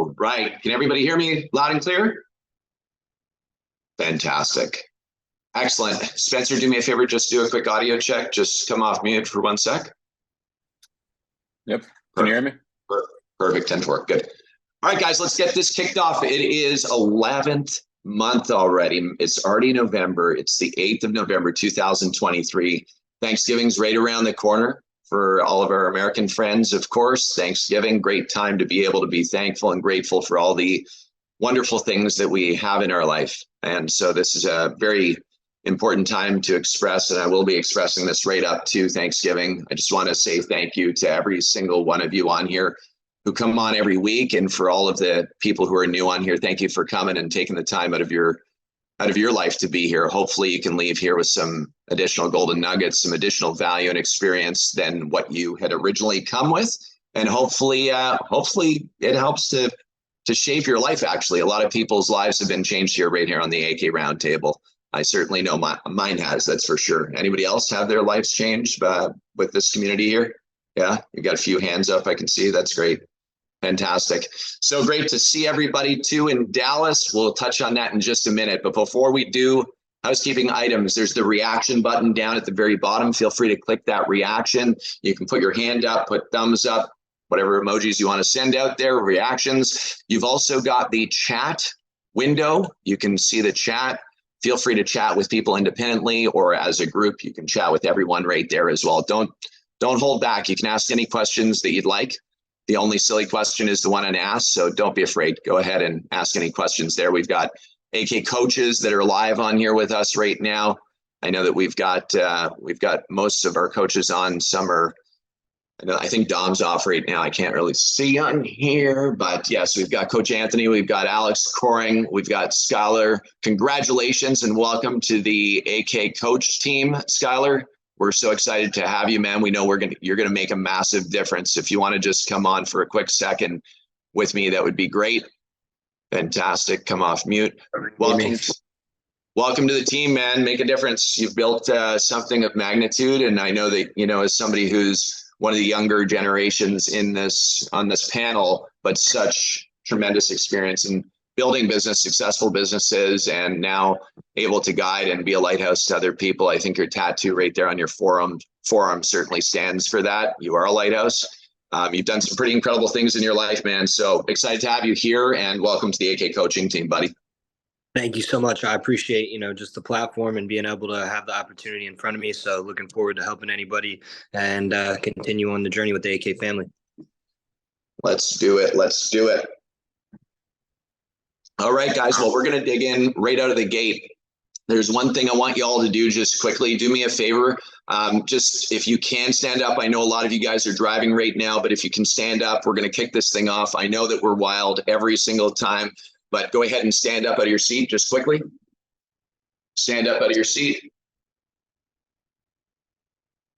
All right. Can everybody hear me loud and clear? Fantastic. Excellent. Spencer, do me a favor, just do a quick audio check. Just come off mute for 1 sec. Yep. Can you hear me? Perfect. 10-4. Good. All right, guys, let's get this kicked off. It is 11th month already. It's already November. It's the 8th of November, 2023. Thanksgiving's right around the corner for all of our American friends, of course. Thanksgiving, great time to be able to be thankful and grateful for all the wonderful things that we have in our life. And so this is a very important time to express, and I will be expressing this right up to Thanksgiving. I just want to say thank you to every single one of you on here who come on every week, and for all of the people who are new on here, thank you for coming and taking the time out of your life to be here. Hopefully you can leave here with some additional golden nuggets, some additional value and experience than what you had originally come with, and hopefully it helps to shape your life. Actually, a lot of people's lives have been changed here, right here on the AK Roundtable. I certainly know mine has, that's for sure. Anybody else have their lives changed with this community here? Yeah, you got a few hands up, I can see. That's great. Fantastic. So great to see everybody too in Dallas. We'll touch on that in just a minute. But before we do, housekeeping items, there's the reaction button down at the very bottom. Feel free to click that reaction. You can put your hand up, put thumbs up, whatever emojis you want to send out there, reactions. You've also got the chat window. You can see the chat. Feel free to chat with people independently or as a group. You can chat with everyone right there as well. Don't hold back. You can ask any questions that you'd like. The only silly question is the one unasked, so don't be afraid. Go ahead and ask any questions there. We've got AK coaches that are live on here with us right now. I know that we've got most of our coaches on. Some are, I think Dom's off right now. I can't really see on here, but yes, we've got Coach Anthony, we've got Alex Coring, we've got Skylar. Congratulations and welcome to the AK coach team, Skylar. We're so excited to have you, man. We know you're gonna make a massive difference. If you want to just come on for a quick second with me, that would be great. Fantastic. Come off mute. Welcome to the team, man. Make a difference. You've built something of magnitude, and I know that, as somebody who's one of the younger generations on this panel, but such tremendous experience in building successful businesses, and now able to guide and be a lighthouse to other people. I think your tattoo right there on your forearm certainly stands for that. You are a lighthouse. You've done some pretty incredible things in your life, man. So excited to have you here, and welcome to the AK coaching team, buddy. Thank you so much. I appreciate, just the platform and being able to have the opportunity in front of me. So looking forward to helping anybody and continue on the journey with the AK family. Let's do it. Let's do it. All right, guys. Well, we're going to dig in right out of the gate. There's one thing I want you all to do just quickly. Do me a favor. Just if you can stand up. I know a lot of you guys are driving right now, but if you can stand up, we're going to kick this thing off. I know that we're wild every single time, but go ahead and stand up out of your seat just quickly. Stand up out of your seat.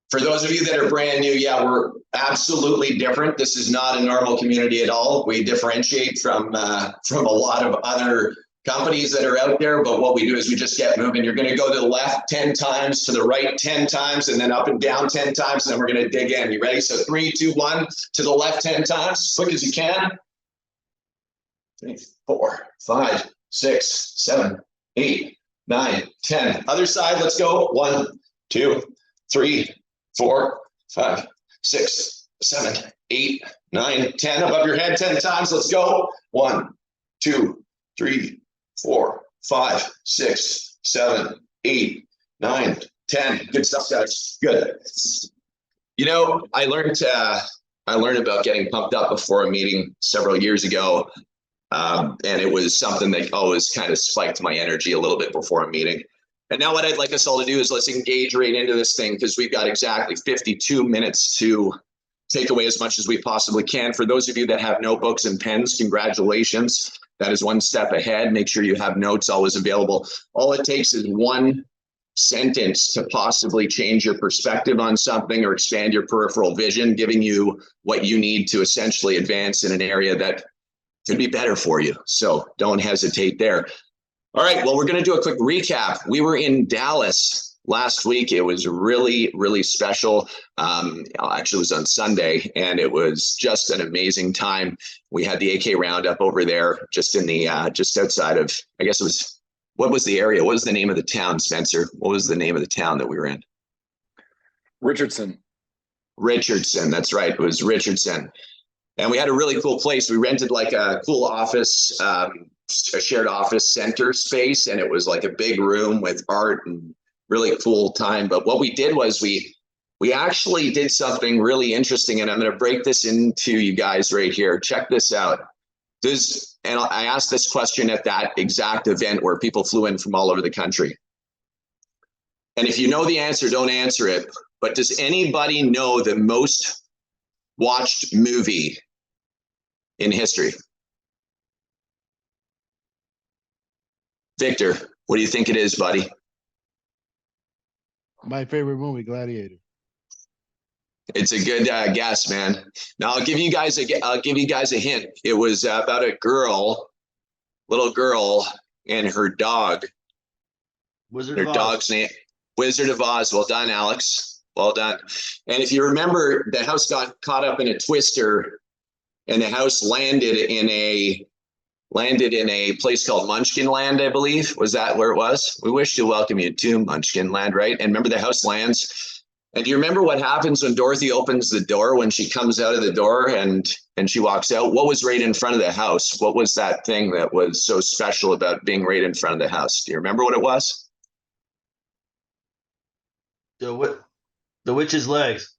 For those of you that are brand new, yeah, we're absolutely different. This is not a normal community at all. We differentiate from a lot of other companies that are out there, but what we do is we just get moving. You're going to go to the left 10 times, to the right 10 times, and then up and down 10 times, and then we're going to dig in. You ready? So 3, 2, 1, to the left 10 times, quick as you can. 3, 4, 5, 6, 7, 8, 9, 10. Other side, let's go. 1, 2, 3, 4, 5, 6, 7, 8, 9, 10. Above your head 10 times. Let's go. 1, 2, 3, 4, 5, 6, 7, 8, 9, 10. Good stuff, guys. Good. I learned about getting pumped up before a meeting several years ago. And it was something that always kind of spiked my energy a little bit before a meeting. And now what I'd like us all to do is let's engage right into this thing, because we've got exactly 52 minutes to take away as much as we possibly can. For those of you that have notebooks and pens, congratulations. That is one step ahead. Make sure you have notes always available. All it takes is one sentence to possibly change your perspective on something or expand your peripheral vision, giving you what you need to essentially advance in an area that could be better for you. So don't hesitate there. All right, well, we're going to do a quick recap. We were in Dallas last week. It was really, really special. Actually, it was on Sunday, and it was just an amazing time. We had the AK Roundup over there, just in the just outside of, I guess it was, what was the area? What was the name of the town, Spencer? What was the name of the town that we were in? Richardson. Richardson. That's right. It was Richardson. And we had a really cool place. We rented like a cool office, a shared office center space, and it was like a big room with art and really cool time. But what we did was we actually did something really interesting, and I'm going to break this into you guys right here. Check this out. And I asked this question at that exact event where people flew in from all over the country. And if you know the answer, don't answer it. But does anybody know the most watched movie in history? Victor, what do you think it is, buddy? My favorite movie, Gladiator. It's a good guess, man. Now I'll give you guys a hint. It was about a little girl, and her dog. Wizard Her of Oz. dog's name, Wizard of Oz. Well done, Alex. Well done. And if you remember, the house got caught up in a twister, and the house landed in a place called Munchkin Land, I believe. Was that where it was? We wish to welcome you to Munchkin Land, right? And remember, the house lands. And do you remember what happens when Dorothy opens the door, when she comes out of the door and she walks out? What was right in front of the house? What was that thing that was so special about being right in front of the house? Do you remember what it was? The witch's legs.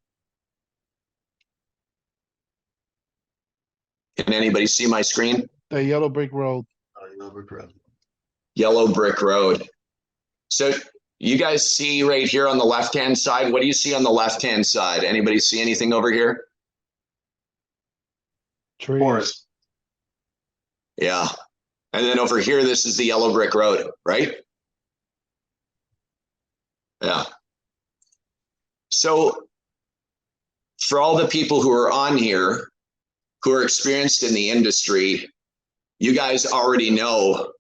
Can anybody see my screen? The yellow brick road. Yellow brick road. So you guys see right here on the left-hand side, what do you see on the left-hand side? Anybody see anything over here? Trees. Forest. Yeah. And then over here, this is the yellow brick road, right? Yeah. So for all the people who are on here, who are experienced in the industry, you guys already know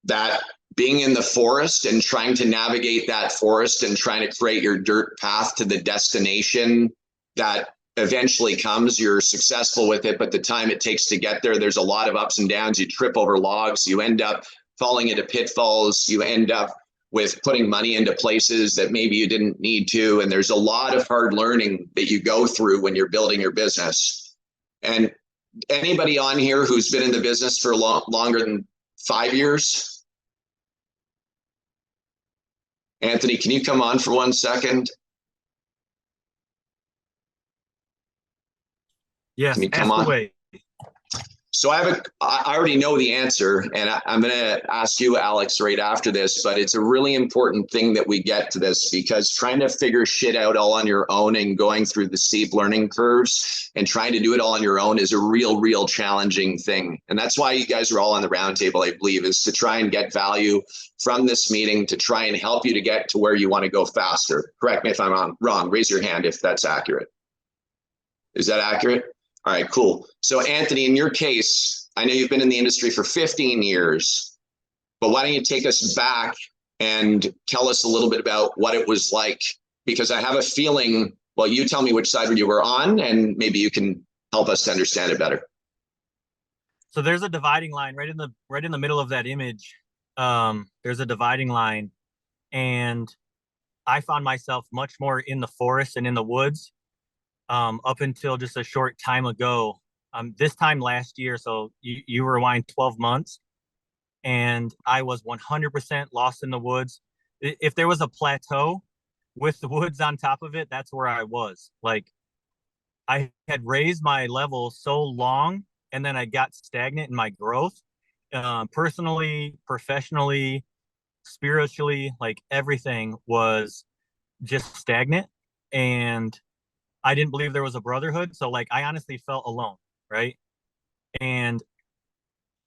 that being in the forest and trying to navigate that forest and trying to create your dirt path to the destination that eventually comes, you're successful with it, but the time it takes to get there, there's a lot of ups and downs. You trip over logs, you end up falling into pitfalls, you end up with putting money into places that maybe you didn't need to. And there's a lot of hard learning that you go through when you're building your business. And anybody on here who's been in the business for longer than 5 years? Anthony, can you come on for 1 second? Yes, Can you come ask on? away. So I already know the answer, and I'm going to ask you, Alex, right after this, but it's a really important thing that we get to this, because trying to figure shit out all on your own and going through the steep learning curves and trying to do it all on your own is a real challenging thing. And that's why you guys are all on the roundtable, I believe, is to try and get value from this meeting to try and help you to get to where you want to go faster. Correct me if I'm wrong. Raise your hand if that's accurate. Is that accurate? All right, cool. So Anthony, in your case, I know you've been in the industry for 15 years, but why don't you take us back and tell us a little bit about what it was like? Because I have a feeling, well, you tell me which side you were on, and maybe you can help us to understand it better. So there's a dividing line right in the middle of that image. There's a dividing line, and I found myself much more in the forest and in the woods up until just a short time ago. This time last year, so you rewind 12 months, and I was 100% lost in the woods. If there was a plateau with the woods on top of it, that's where I was. Like, I had raised my level so long, and then I got stagnant in my growth, personally, professionally, spiritually. Like, everything was just stagnant, and I didn't believe there was a brotherhood. So like, I honestly felt alone, right? And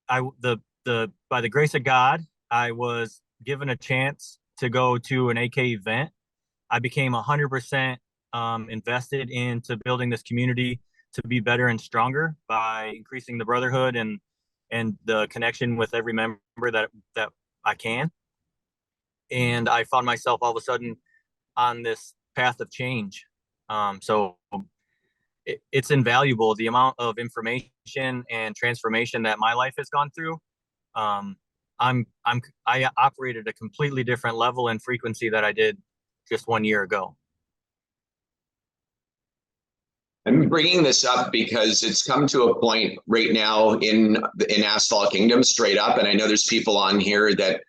by the grace of God, I was given a chance to go to an AK event. I became 100% invested into building this community to be better and stronger by increasing the brotherhood and the connection with every member that I can. and I found myself all of a sudden on this path of change. So it's invaluable, the amount of information and transformation that my life has gone through. I operate at a completely different level and frequency that I did just 1 year ago. I'm bringing this up because it's come to a point right now in Asphalt Kingdom, straight up, and I know there's people on here that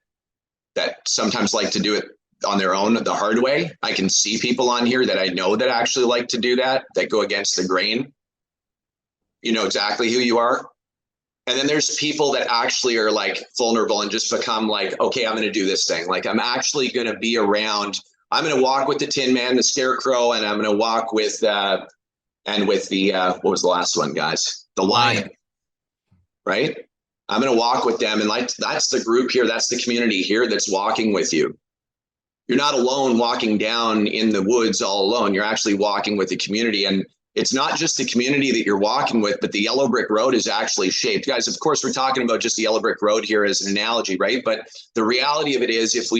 sometimes like to do it on their own the hard way. I can see people on here that I know that actually like to do that go against the grain. You know exactly who you are. And then there's people that actually are like vulnerable and just become like, okay, I'm going to do this thing. Like, I'm actually going to be around. I'm going to walk with the Tin Man, the Scarecrow, and I'm going to walk with the what was the last one, guys? The Lion, right? I'm going to walk with them, and like that's the group here, that's the community here that's walking with you. You're not alone walking down in the woods all alone. You're actually walking with the community, and it's not just the community that you're walking with, but the yellow brick road is actually shaped. Guys, of course, we're talking about just the yellow brick road here as an analogy, right? But the reality of it is, if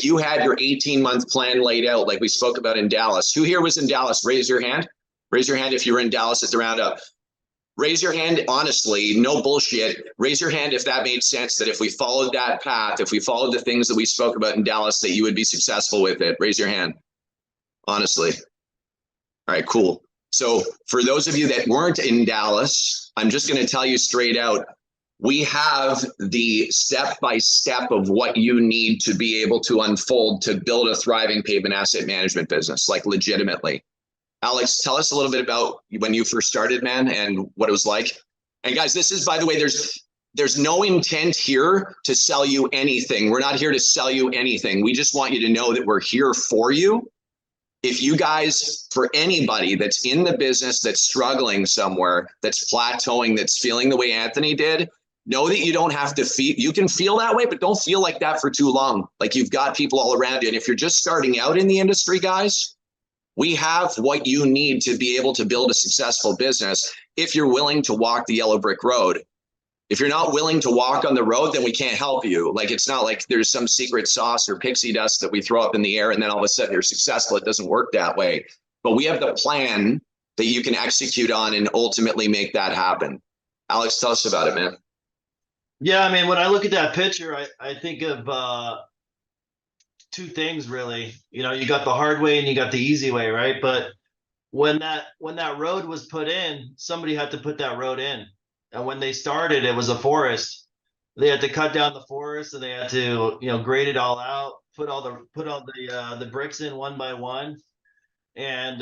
you had your 18-month plan laid out, like we spoke about in Dallas, who here was in Dallas? Raise your hand. Raise your hand if you were in Dallas at the roundup. Raise your hand, honestly, no bullshit. Raise your hand if that made sense, that if we followed that path, if we followed the things that we spoke about in Dallas, that you would be successful with it. Raise your hand, honestly. All right, cool. So for those of you that weren't in Dallas, I'm just going to tell you straight out, we have the step-by-step of what you need to be able to unfold to build a thriving pavement asset management business, like legitimately. Alex, tell us a little bit about when you first started, man, and what it was like. And guys, this is, by the way, there's no intent here to sell you anything. We're not here to sell you anything. We just want you to know that we're here for you. If you guys, for anybody that's in the business, that's struggling somewhere, that's plateauing, that's feeling the way Anthony did, know that you don't have to feel, you can feel that way, but don't feel like that for too long. Like, you've got people all around you. And if you're just starting out in the industry, guys, we have what you need to be able to build a successful business if you're willing to walk the yellow brick road. If you're not willing to walk on the road, then we can't help you. Like, it's not like there's some secret sauce or pixie dust that we throw up in the air and then all of a sudden you're successful. It doesn't work that way. But we have the plan that you can execute on and ultimately make that happen. Alex, tell us about it, man. Yeah, I mean, when I look at that picture, I think of two things really. You know, you got the hard way and you got the easy way, right? But when that road was put in, somebody had to put that road in. And when they started, it was a forest. They had to cut down the forest and they had to, you know, grade it all out, put all the bricks in one by one. And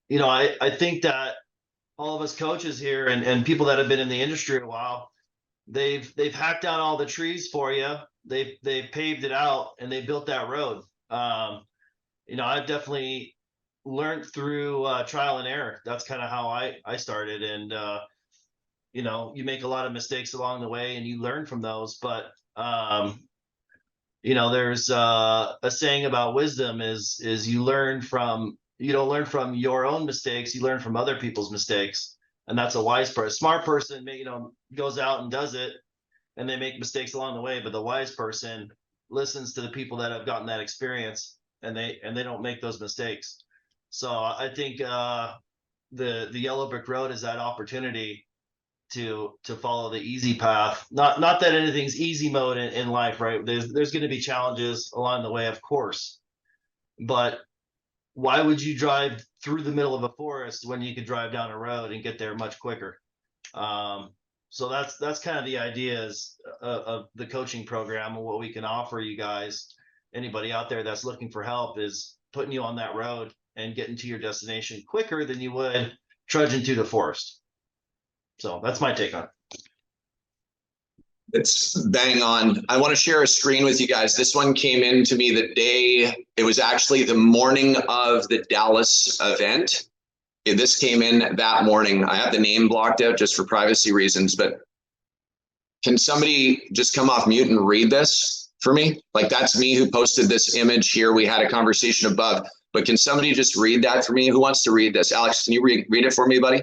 you know, I think that all of us coaches here and people that have been in the industry a while, they've hacked down all the trees for you. They've paved it out and they built that road. You know, I've definitely learned through trial and error. That's kind of how I started. And you know, you make a lot of mistakes along the way and you learn from those. But you know, there's a saying about wisdom is you don't learn from your own mistakes, you learn from other people's mistakes. And that's a wise person. Smart person, you know, goes out and does it and they make mistakes along the way, but the wise person listens to the people that have gotten that experience and they don't make those mistakes. So I think the yellow brick road is that opportunity to follow the easy path. Not that anything's easy mode in life, right? There's going to be challenges along the way, of course, but why would you drive through the middle of a forest when you could drive down a road and get there much quicker? So that's kind of the ideas of the coaching program and what we can offer you guys. Anybody out there that's looking for help is putting you on that road and getting to your destination quicker than you would trudging through the forest. So that's my take on it. It's bang on. I want to share a screen with you guys. This one came in to me the day, it was actually the morning of the Dallas event. This came in that morning. I have the name blocked out just for privacy reasons, but can somebody just come off mute and read this for me? Like, that's me who posted this image here. We had a conversation above, but can somebody just read that for me? Who wants to read this? Alex, can you read it for me, buddy?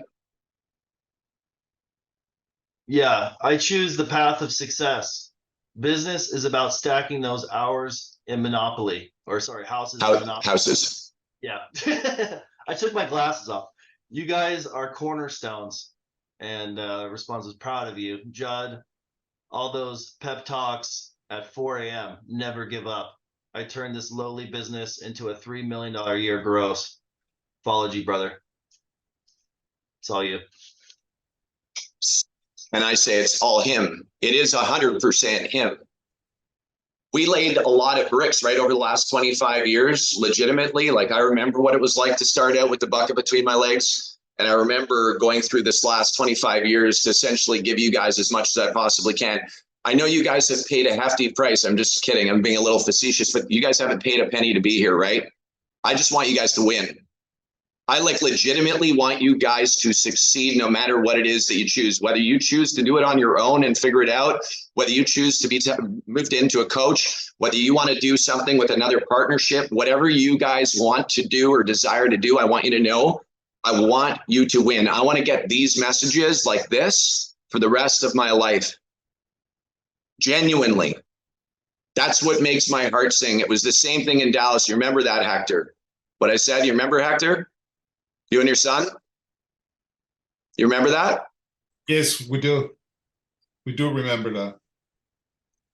Yeah, I choose the path of success. Business is about stacking those hours in Monopoly, or sorry, houses in Monopoly. Houses. Yeah. I took my glasses off. You guys are cornerstones, and Response is proud of you. Judd, all those pep talks at 4 a.m. Never give up. I turned this lowly business into a $3 million a year gross. Followed you, brother. It's all you. And I say it's all him. It is 100% him. We laid a lot of bricks right over the last 25 years, legitimately. Like, I remember what it was like to start out with the bucket between my legs. And I remember going through this last 25 years to essentially give you guys as much as I possibly can. I know you guys have paid a hefty price. I'm just kidding. I'm being a little facetious, but you guys haven't paid a penny to be here, right? I just want you guys to win. I legitimately want you guys to succeed no matter what it is that you choose, whether you choose to do it on your own and figure it out, whether you choose to be moved into a coach, whether you want to do something with another partnership, whatever you guys want to do or desire to do, I want you to know, I want you to win. I want to get these messages like this for the rest of my life. Genuinely. That's what makes my heart sing. It was the same thing in Dallas. You remember that, Hector? What I said, you remember, Hector? You and your son? You remember that? Yes, we do. We do remember that.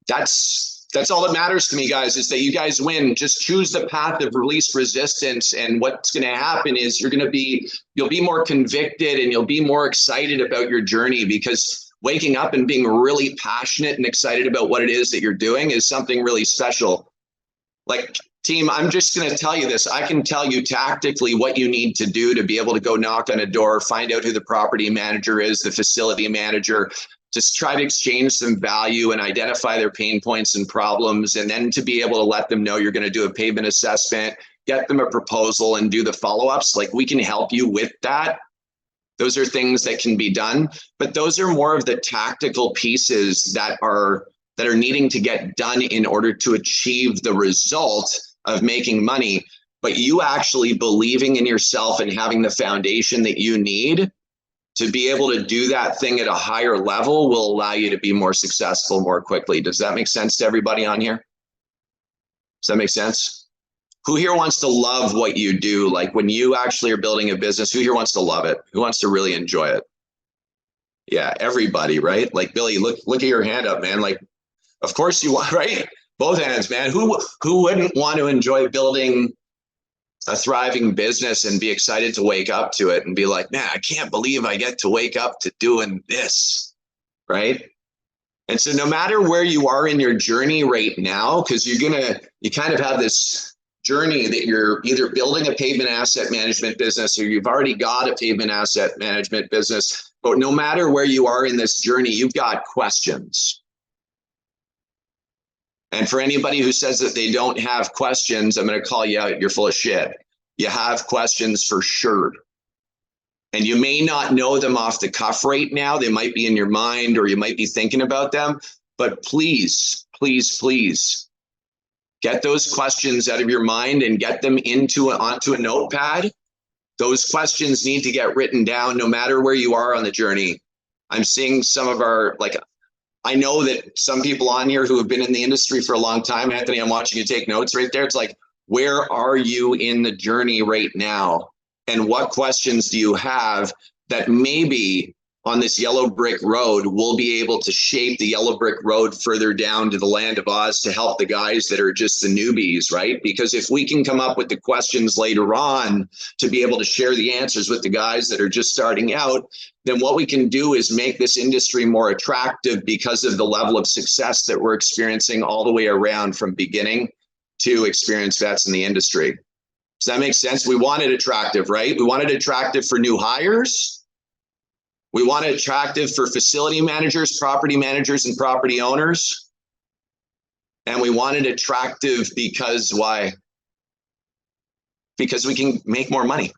That's all that matters to me, guys, is that you guys win. Just choose the path of least resistance. And what's going to happen is you'll be more convicted and you'll be more excited about your journey, because waking up and being really passionate and excited about what it is that you're doing is something really special. Like, team, I'm just going to tell you this. I can tell you tactically what you need to do to be able to go knock on a door, find out who the property manager is, the facility manager, just try to exchange some value and identify their pain points and problems, and then to be able to let them know you're going to do a pavement assessment, get them a proposal, and do the follow-ups. Like, we can help you with that. Those are things that can be done, but those are more of the tactical pieces that are needing to get done in order to achieve the result of making money. But you actually believing in yourself and having the foundation that you need to be able to do that thing at a higher level will allow you to be more successful more quickly. Does that make sense to everybody on here? Does that make sense? Who here wants to love what you do? Like, when you actually are building a business, who here wants to love it? Who wants to really enjoy it? Yeah, everybody, right? Like, Billy, look at your hand up, man. Like, of course you want, right? Both hands, man. Who wouldn't want to enjoy building a thriving business and be excited to wake up to it and be like, man, I can't believe I get to wake up to doing this, right? And so no matter where you are in your journey right now, because you kind of have this journey that you're either building a pavement asset management business or you've already got a pavement asset management business, but no matter where you are in this journey, you've got questions. And for anybody who says that they don't have questions, I'm going to call you out. You're full of shit. You have questions for sure. And you may not know them off the cuff right now. They might be in your mind, or you might be thinking about them. But please, please, please get those questions out of your mind and get them onto a notepad. Those questions need to get written down no matter where you are on the journey. I'm seeing some of I know that some people on here who have been in the industry for a long time. Anthony, I'm watching you take notes right there. It's like, where are you in the journey right now? And what questions do you have that maybe on this yellow brick road will be able to shape the yellow brick road further down to the land of Oz to help the guys that are just the newbies, right? Because if we can come up with the questions later on to be able to share the answers with the guys that are just starting out, then what we can do is make this industry more attractive because of the level of success that we're experiencing all the way around from beginning to experienced vets in the industry. Does that make sense? We want it attractive, right? We want it attractive for new hires. We want it attractive for facility managers, property managers, and property owners. And we want it attractive because why? Because we can make more money.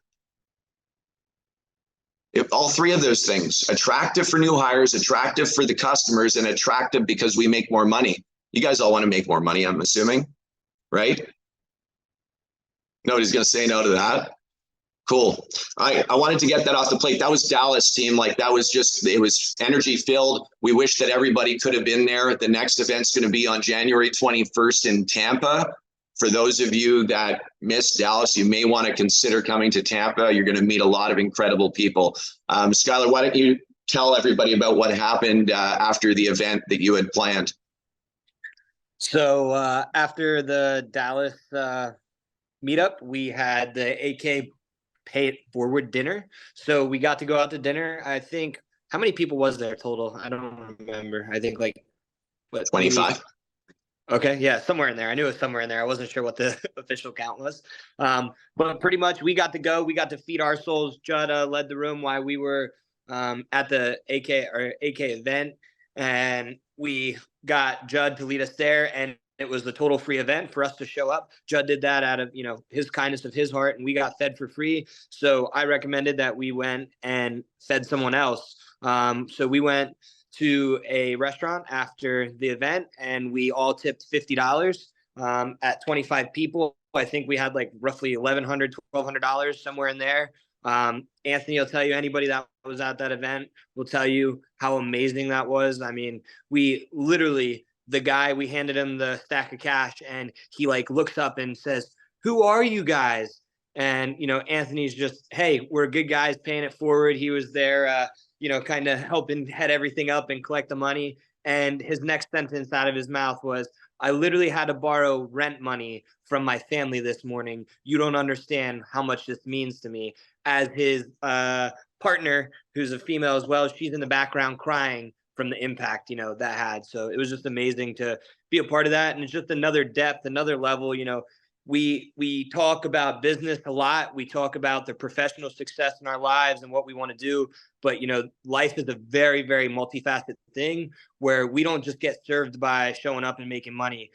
All three of those things: attractive for new hires, attractive for the customers, and attractive because we make more money. You guys all want to make more money, I'm assuming, right? Nobody's going to say no to that. Cool. I wanted to get that off the plate. That was Dallas team. Like that was just, it was energy filled. We wish that everybody could have been there. The next event's going to be on January 21st in Tampa. For those of you that missed Dallas, you may want to consider coming to Tampa. You're going to meet a lot of incredible people. Skylar, why don't you tell everybody about what happened after the event that you had planned? So after the Dallas meetup, we had the AK Pay It Forward dinner. So we got to go out to dinner. I think, how many people was there total? I don't remember. I think like, what, 25. Okay, yeah, somewhere in there. I knew it was somewhere in there. I wasn't sure what the official count was. But pretty much we got to go. We got to feed our souls. Judd led the room while we were at the AK event. And we got Judd to lead us there. And it was the total free event for us to show up. Judd did that out of, his kindness of his heart, and we got fed for free. So I recommended that we went and fed someone else. So we went to a restaurant after the event, and we all tipped $50 at 25 people. I think we had like roughly $1,100, $1,200 somewhere in there. Anthony will tell you, anybody that was at that event will tell you how amazing that was. I mean, we literally, the guy, we handed him the stack of cash, and he like looks up and says, "Who are you guys?" And, Anthony's just, "Hey, we're good guys paying it forward." He was there, kind of helping head everything up and collect the money. And his next sentence out of his mouth was, "I literally had to borrow rent money from my family this morning. You don't understand how much this means to me." As his partner, who's a female as well, she's in the background crying from the impact, that had. So it was just amazing to be a part of that. And it's just another depth, another level. We talk about business a lot. We talk about the professional success in our lives and what we want to do. But, life is a very, very multifaceted thing where we don't just get served by showing up and making money.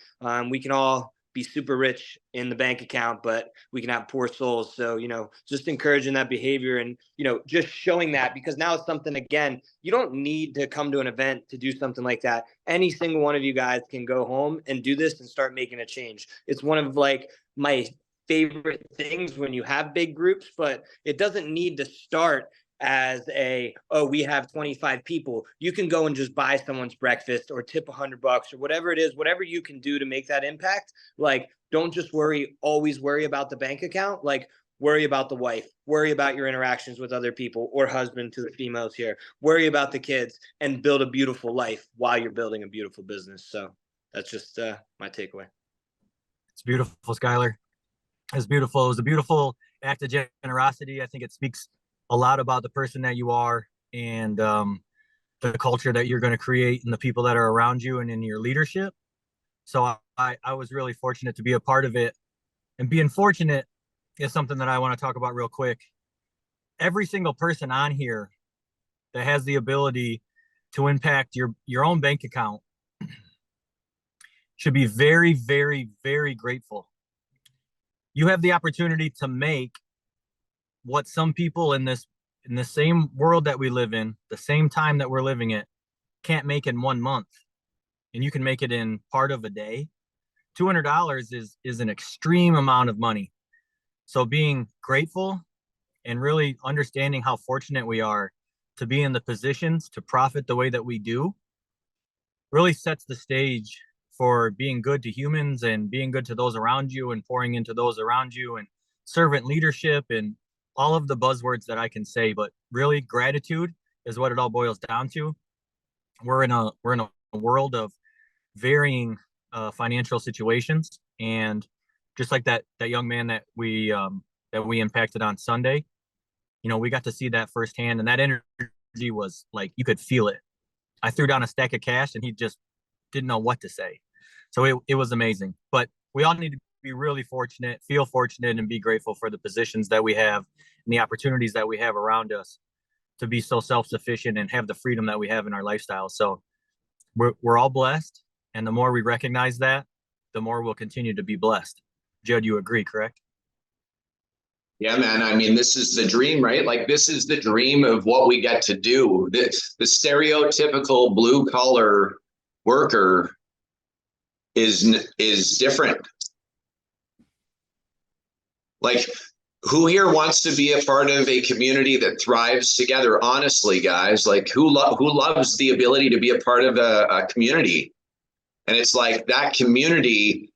We can all be super rich in the bank account, but we can have poor souls. So, just encouraging that behavior and, just showing that, because now it's something, again, you don't need to come to an event to do something like that. Any single one of you guys can go home and do this and start making a change. It's one of like my favorite things when you have big groups, but it doesn't need to start as we have 25 people. You can go and just buy someone's breakfast or tip $100 or whatever it is, whatever you can do to make that impact. Like, don't just always worry about the bank account. Like, worry about the wife, worry about your interactions with other people, or husband to the females here, worry about the kids, and build a beautiful life while you're building a beautiful business. So that's just my takeaway. It's beautiful, Skylar. It's beautiful. It was a beautiful act of generosity. I think it speaks a lot about the person that you are and the culture that you're going to create and the people that are around you and in your leadership. So I was really fortunate to be a part of it. And being fortunate is something that I want to talk about real quick. Every single person on here that has the ability to impact your own bank account should be very, very, very grateful. You have the opportunity to make what some people in the same world that we live in, the same time that we're living it, can't make in 1 month. And you can make it in part of a day. $200 is an extreme amount of money. So being grateful and really understanding how fortunate we are to be in the positions to profit the way that we do really sets the stage for being good to humans and being good to those around you and pouring into those around you and servant leadership and all of the buzzwords that I can say. But really, gratitude is what it all boils down to. We're in a world of varying financial situations, and just like that young man that we impacted on Sunday, we got to see that firsthand, and that energy was like, you could feel it. I threw down a stack of cash and he just didn't know what to say. So it was amazing. But we all need to be really fortunate, feel fortunate, and be grateful for the positions that we have and the opportunities that we have around us to be so self-sufficient and have the freedom that we have in our lifestyle. So we're all blessed. And the more we recognize that, the more we'll continue to be blessed. Judd, you agree, correct? Yeah, man. I mean, this is the dream, right? Like, this is the dream of what we get to do. The stereotypical blue collar worker is different. Like, Who here wants to be a part of a community that thrives together? Honestly, guys, like who loves the ability to be a part of a community? And it's like that community,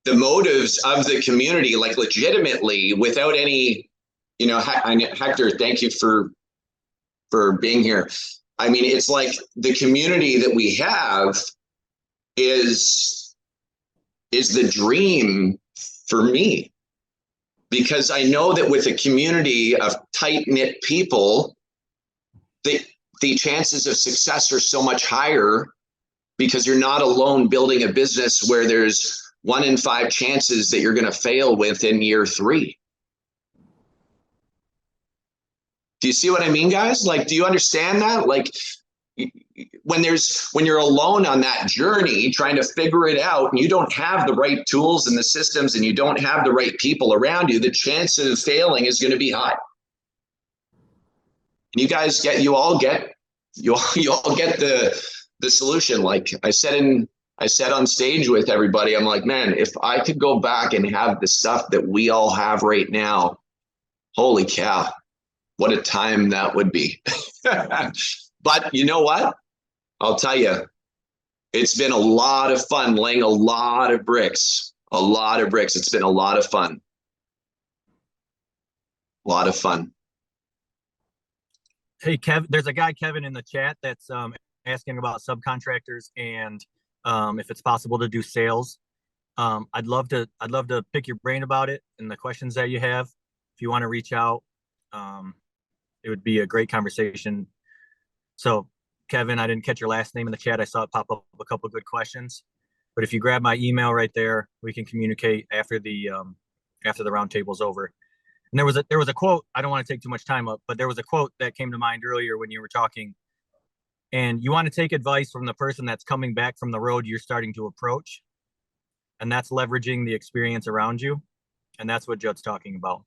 the motives of the community, like legitimately, without any, Hector, thank you for being here. I mean, it's like the community that we have is the dream for me. Because I know that with a community of tight-knit people, the chances of success are so much higher because you're not alone building a business where there's 1 in 5 chances that you're going to fail within year 3. Do you see what I mean, guys? Like, do you understand that? Like, when you're alone on that journey trying to figure it out and you don't have the right tools and the systems and you don't have the right people around you, the chance of failing is going to be high. And you all get the solution. Like I said on stage with everybody, I'm like, man, if I could go back and have the stuff that we all have right now, holy cow, what a time that would be. But you know what? I'll tell you, it's been a lot of fun laying a lot of bricks. It's been a lot of fun. A lot of fun. Hey, Kev, there's a guy, Kevin, in the chat that's asking about subcontractors and if it's possible to do sales. I'd love to pick your brain about it and the questions that you have. If you want to reach out, it would be a great conversation. So, Kevin, I didn't catch your last name in the chat. I saw it pop up a couple of good questions. But if you grab my email right there, we can communicate after the roundtable's over. And there was a quote. I don't want to take too much time up, but there was a quote that came to mind earlier when you were talking. And you want to take advice from the person that's coming back from the road you're starting to approach. And that's leveraging the experience around you. And that's what Judd's talking about.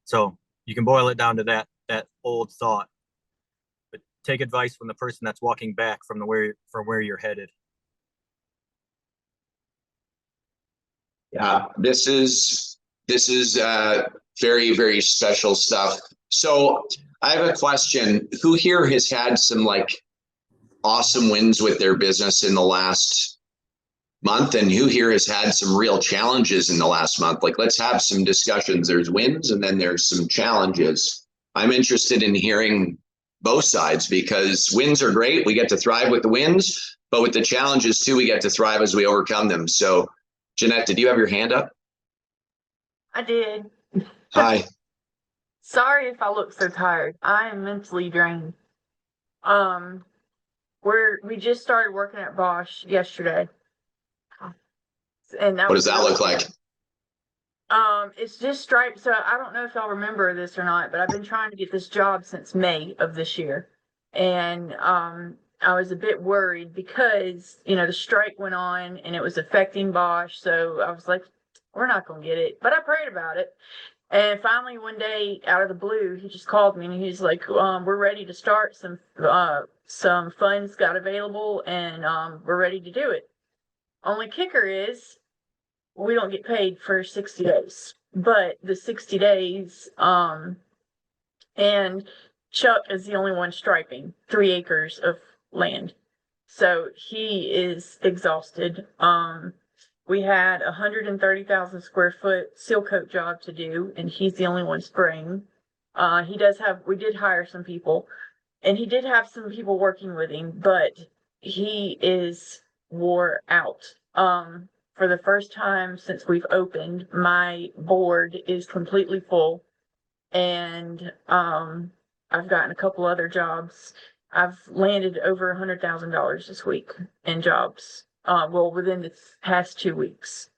So you can boil it down to that old thought. But take advice from the person that's walking back from where you're headed. Yeah, this is very, very special stuff. So I have a question. Who here has had some like awesome wins with their business in the last month, and who here has had some real challenges in the last month? Like, let's have some discussions. There's wins and then there's some challenges. I'm interested in hearing both sides because wins are great. We get to thrive with the wins, but with the challenges too, we get to thrive as we overcome them. So Jeanette, did you have your hand up? I did. Hi. Sorry if I look so tired. I am mentally drained. We just started working at Bosch yesterday. And What does that look like? It's just striped. So I don't know if y'all remember this or not, but I've been trying to get this job since May of this year. And I was a bit worried because, the strike went on and it was affecting Bosch. So I was like, we're not going to get it. But I prayed about it. And finally, one day, out of the blue, he just called me and he's like, we're ready to start. Some funds got available and we're ready to do it. Only kicker is we don't get paid for 60 days. But the 60 days, and Chuck is the only one striping 3 acres of land. So he is exhausted. We had 130,000 square foot seal coat job to do, and he's the only one spraying. We did hire some people, and he did have some people working with him, but he is wore out. For the first time since we've opened, my board is completely full, and I've gotten a couple other jobs. I've landed over $100,000 this week in jobs. Within the past 2 weeks,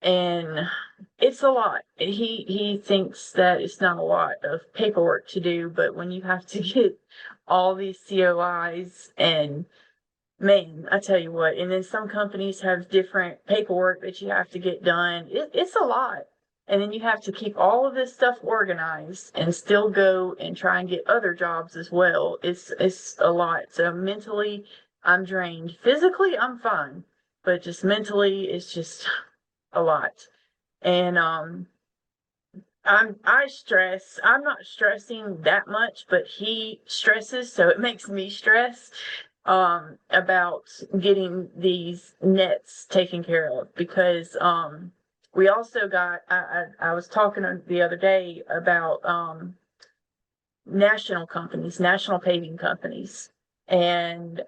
and it's a lot. He thinks that it's not a lot of paperwork to do, but when you have to get all these COIs, and man, I tell you what, and then some companies have different paperwork that you have to get done. It's a lot. And then you have to keep all of this stuff organized and still go and try and get other jobs as well. It's a lot. So mentally, I'm drained. Physically, I'm fine, but just mentally, it's just a lot. And I I stress. I'm not stressing that much, but he stresses, so it makes me stress about getting these nets taken care of because we also got I was talking the other day about national companies, national paving companies, and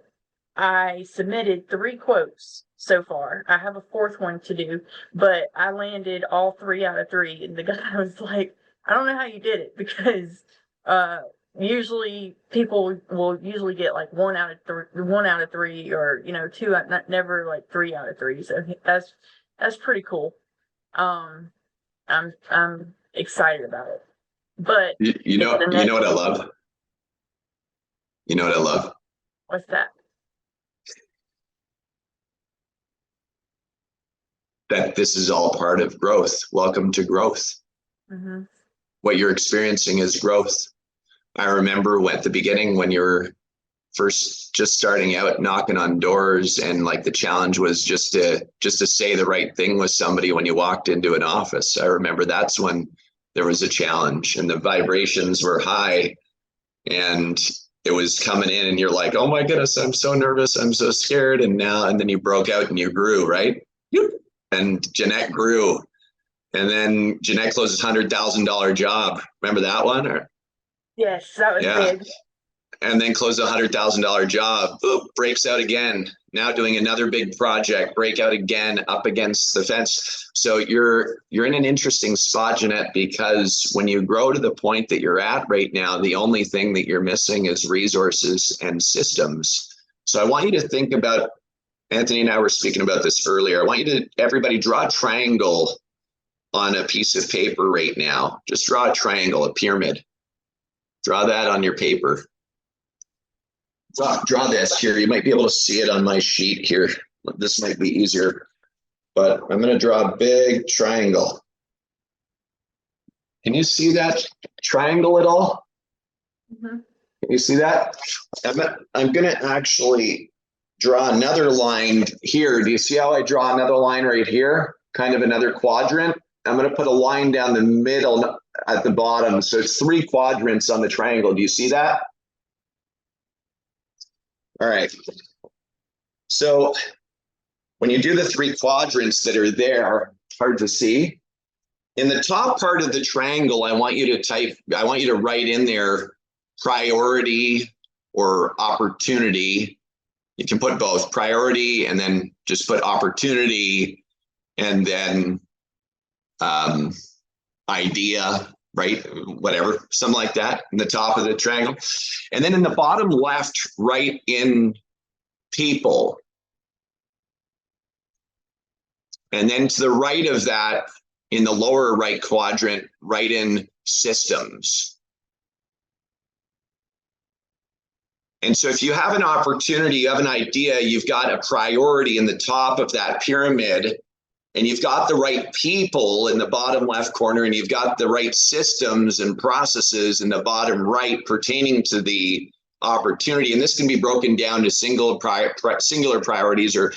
I submitted 3 quotes so far. I have a fourth one to do, but I landed all 3 out of 3. And the guy was like, I don't know how you did it because usually people will usually get like 1 out of 3, or 2, not never like 3 out of 3. So that's pretty cool. I'm excited about it. But You know what I love? You know what I love? what's that? That this is all part of growth. Welcome to growth. Mm-hmm. What you're experiencing is growth. I remember at the beginning when you were first just starting out knocking on doors, and like the challenge was just to say the right thing with somebody when you walked into an office. I remember that's when there was a challenge and the vibrations were high and it was coming in and you're like, oh my goodness, I'm so nervous, I'm so scared. And then you broke out and you grew, right? And Jeanette grew. And then Jeanette closes $100,000 job. Remember that one? Yes, that was big. And then close a $100,000 job, boop, breaks out again. Now doing another big project, break out again, up against the fence. So you're in an interesting spot, Jeanette, because when you grow to the point that you're at right now, the only thing that you're missing is resources and systems. So I want you to think about, Anthony and I were speaking about this earlier. I want you to, everybody, draw a triangle on a piece of paper right now. Just draw a triangle, a pyramid. Draw that on your paper. Draw this here. You might be able to see it on my sheet here. This might be easier, but I'm going to draw a big triangle. Can you see that triangle at all? Mm-hmm. Can you see that? I'm going to actually draw another line here. Do you see how I draw another line right here? Kind of another quadrant. I'm going to put a line down the middle at the bottom. So it's 3 quadrants on the triangle. Do you see that? All right. So when you do the 3 quadrants that are there, hard to see. In the top part of the triangle, I want you to write in there priority or opportunity. You can put both, priority, and then just put opportunity, and then idea, right? Whatever, something like that in the top of the triangle. And then in the bottom left, write in people. And then to the right of that, in the lower right quadrant, write in systems. And so if you have an opportunity, you have an idea, you've got a priority in the top of that pyramid, and you've got the right people in the bottom left corner, and you've got the right systems and processes in the bottom right pertaining to the opportunity. And this can be broken down to singular priorities, or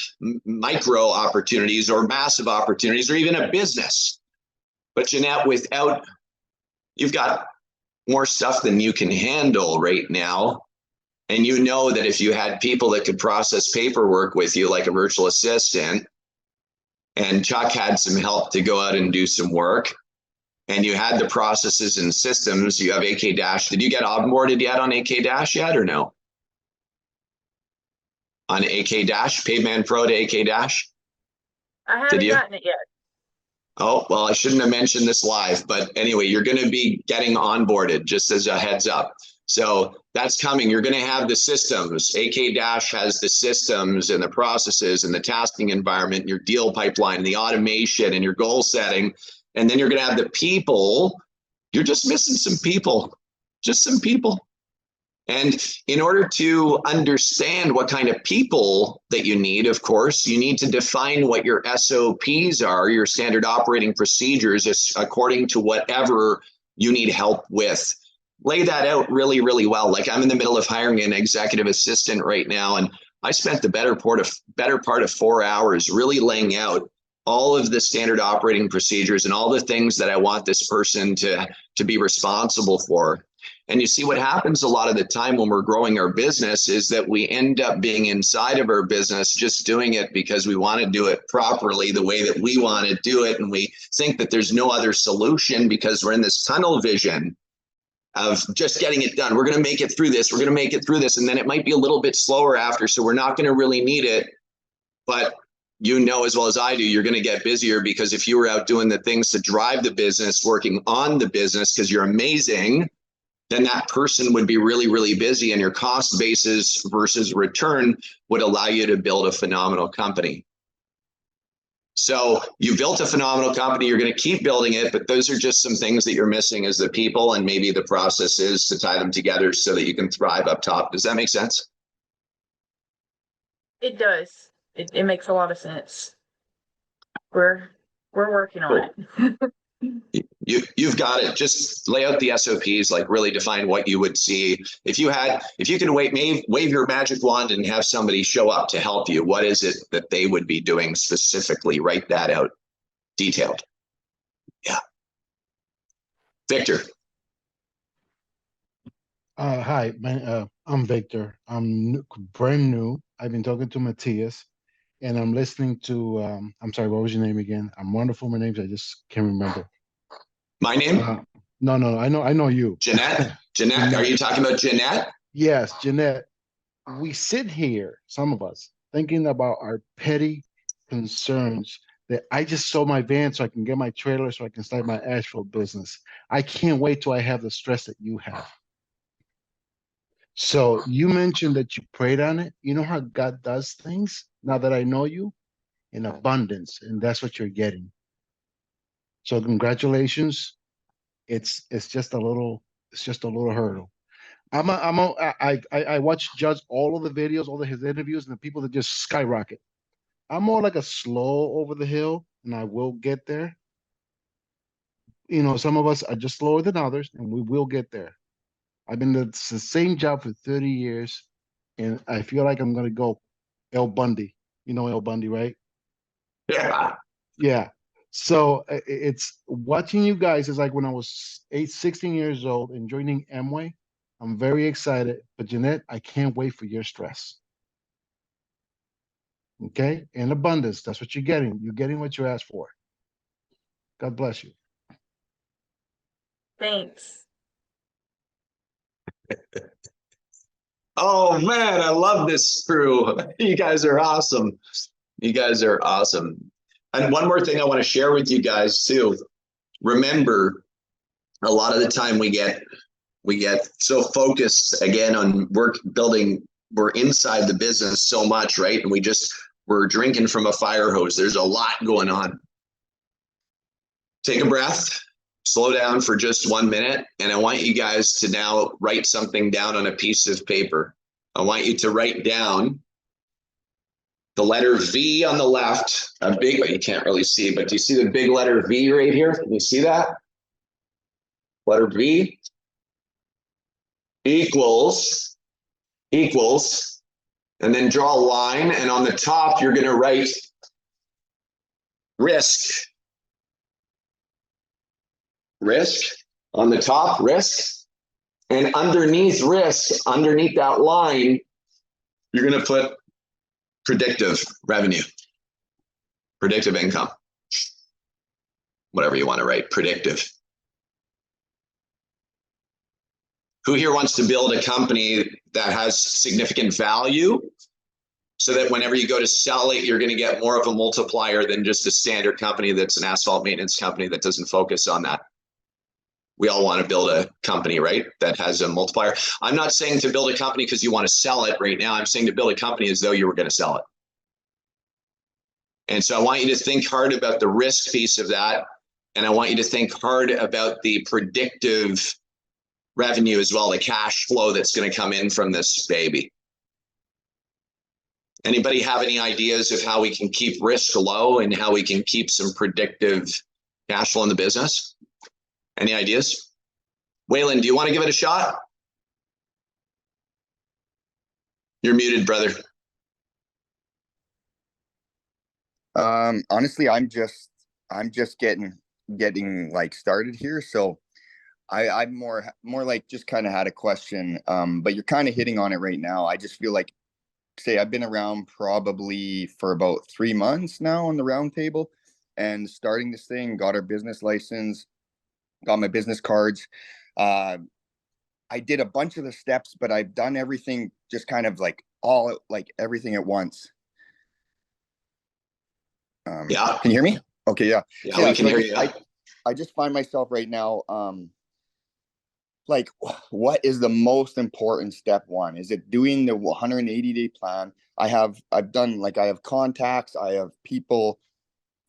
micro opportunities, or massive opportunities, or even a business. But Jeanette, you've got more stuff than you can handle right now. And you know that if you had people that could process paperwork with you, like a virtual assistant, and Chuck had some help to go out and do some work, and you had the processes and systems, you have AK Dash. Did you get onboarded yet on AK Dash yet, or no? On AK Dash, Paveman Pro to AK Dash? I haven't gotten it yet. Oh, well, I shouldn't have mentioned this live, but anyway, you're going to be getting onboarded, just as a heads up. So that's coming. You're going to have the systems. AK Dash has the systems and the processes and the tasking environment, your deal pipeline, and the automation and your goal setting. And then you're going to have the people. You're just missing some people, just some people. And in order to understand what kind of people that you need, of course, you need to define what your SOPs are, your standard operating procedures, according to whatever you need help with. Lay that out really, really well. Like, I'm in the middle of hiring an executive assistant right now, and I spent the better part of 4 hours really laying out all of the standard operating procedures and all the things that I want this person to be responsible for. And you see what happens a lot of the time when we're growing our business is that we end up being inside of our business, just doing it because we want to do it properly the way that we want to do it. And we think that there's no other solution because we're in this tunnel vision of just getting it done. We're going to make it through this. We're going to make it through this. And then it might be a little bit slower after. So we're not going to really need it. But you know as well as I do, you're going to get busier because if you were out doing the things to drive the business, working on the business because you're amazing, then that person would be really, really busy, and your cost basis versus return would allow you to build a phenomenal company. So you built a phenomenal company, you're going to keep building it, but those are just some things that you're missing as the people and maybe the processes to tie them together so that you can thrive up top. Does that make sense? It does. It makes a lot of sense. We're working on it. You've got it. Just lay out the SOPs, like really define what you would see. If you could wave your magic wand and have somebody show up to help you, what is it that they would be doing specifically? Write that out, detailed. Yeah. Victor. Hi, I'm Victor. I'm brand new. I've been talking to Matthias, and I'm listening to. I'm sorry, what was your name again? I'm wonderful. My name's I just can't remember. My name? No, I know you. Jeanette. Jeanette. Are you talking about Jeanette? Yes, Jeanette. We sit here, some of us, thinking about our petty concerns. That I just sold my van so I can get my trailer so I can start my asphalt business. I can't wait till I have the stress that you have. So you mentioned that you prayed on it. You know how God does things? Now that I know you, in abundance, and that's what you're getting. So congratulations. It's just a little hurdle. I watch Judd all of the videos, all of his interviews, and the people that just skyrocket. I'm more like a slow over the hill, and I will get there. You know, some of us are just slower than others, and we will get there. I've been doing the same job for 30 years, and I feel like I'm going to go El Bundy. You know El Bundy, right? Yeah. Yeah. So it's watching you guys is like when I was 16 years old and joining Amway. I'm very excited. But Jeanette, I can't wait for your stress. Okay? In abundance. That's what you're getting. You're getting what you asked for. God bless you. Thanks. Oh man, I love this crew. You guys are awesome. You guys are awesome. And one more thing I want to share with you guys too. Remember, a lot of the time we get so focused again on work building. We're inside the business so much, right? And we're drinking from a fire hose. There's a lot going on. Take a breath, slow down for just 1 minute. And I want you guys to now write something down on a piece of paper. I want you to write down the letter V on the left, a big, you can't really see, but do you see the big letter V right here? Can you see that? Letter V equals, and then draw a line. And on the top, you're going to write risk. Risk on the top, risk. And underneath risk, underneath that line, you're going to put predictive revenue, predictive income, whatever you want to write, predictive. Who here wants to build a company that has significant value so that whenever you go to sell it, you're going to get more of a multiplier than just a standard company that's an asphalt maintenance company that doesn't focus on that? We all want to build a company, right, that has a multiplier. I'm not saying to build a company because you want to sell it right now. I'm saying to build a company as though you were going to sell it. And so I want you to think hard about the risk piece of that. And I want you to think hard about the predictive revenue as well, the cash flow that's going to come in from this baby. Anybody have any ideas of how we can keep risk low and how we can keep some predictive cash flow in the business? Any ideas? Waylon, do you want to give it a shot? You're muted, brother. Honestly, I'm just getting like started here. So I'm more like just kind of had a question. But you're kind of hitting on it right now. I just feel like, say, I've been around probably for about 3 months now on the round table and starting this thing, got our business license, got my business cards. Uh, I did a bunch of the steps, but I've done everything just kind of like everything at once. Yeah. Can you hear me? Okay, yeah. Yeah, we can So hear you. I just find myself right now, like, what is the most important step one? Is it doing the 180-day plan? I've done, like, I have contacts, I have people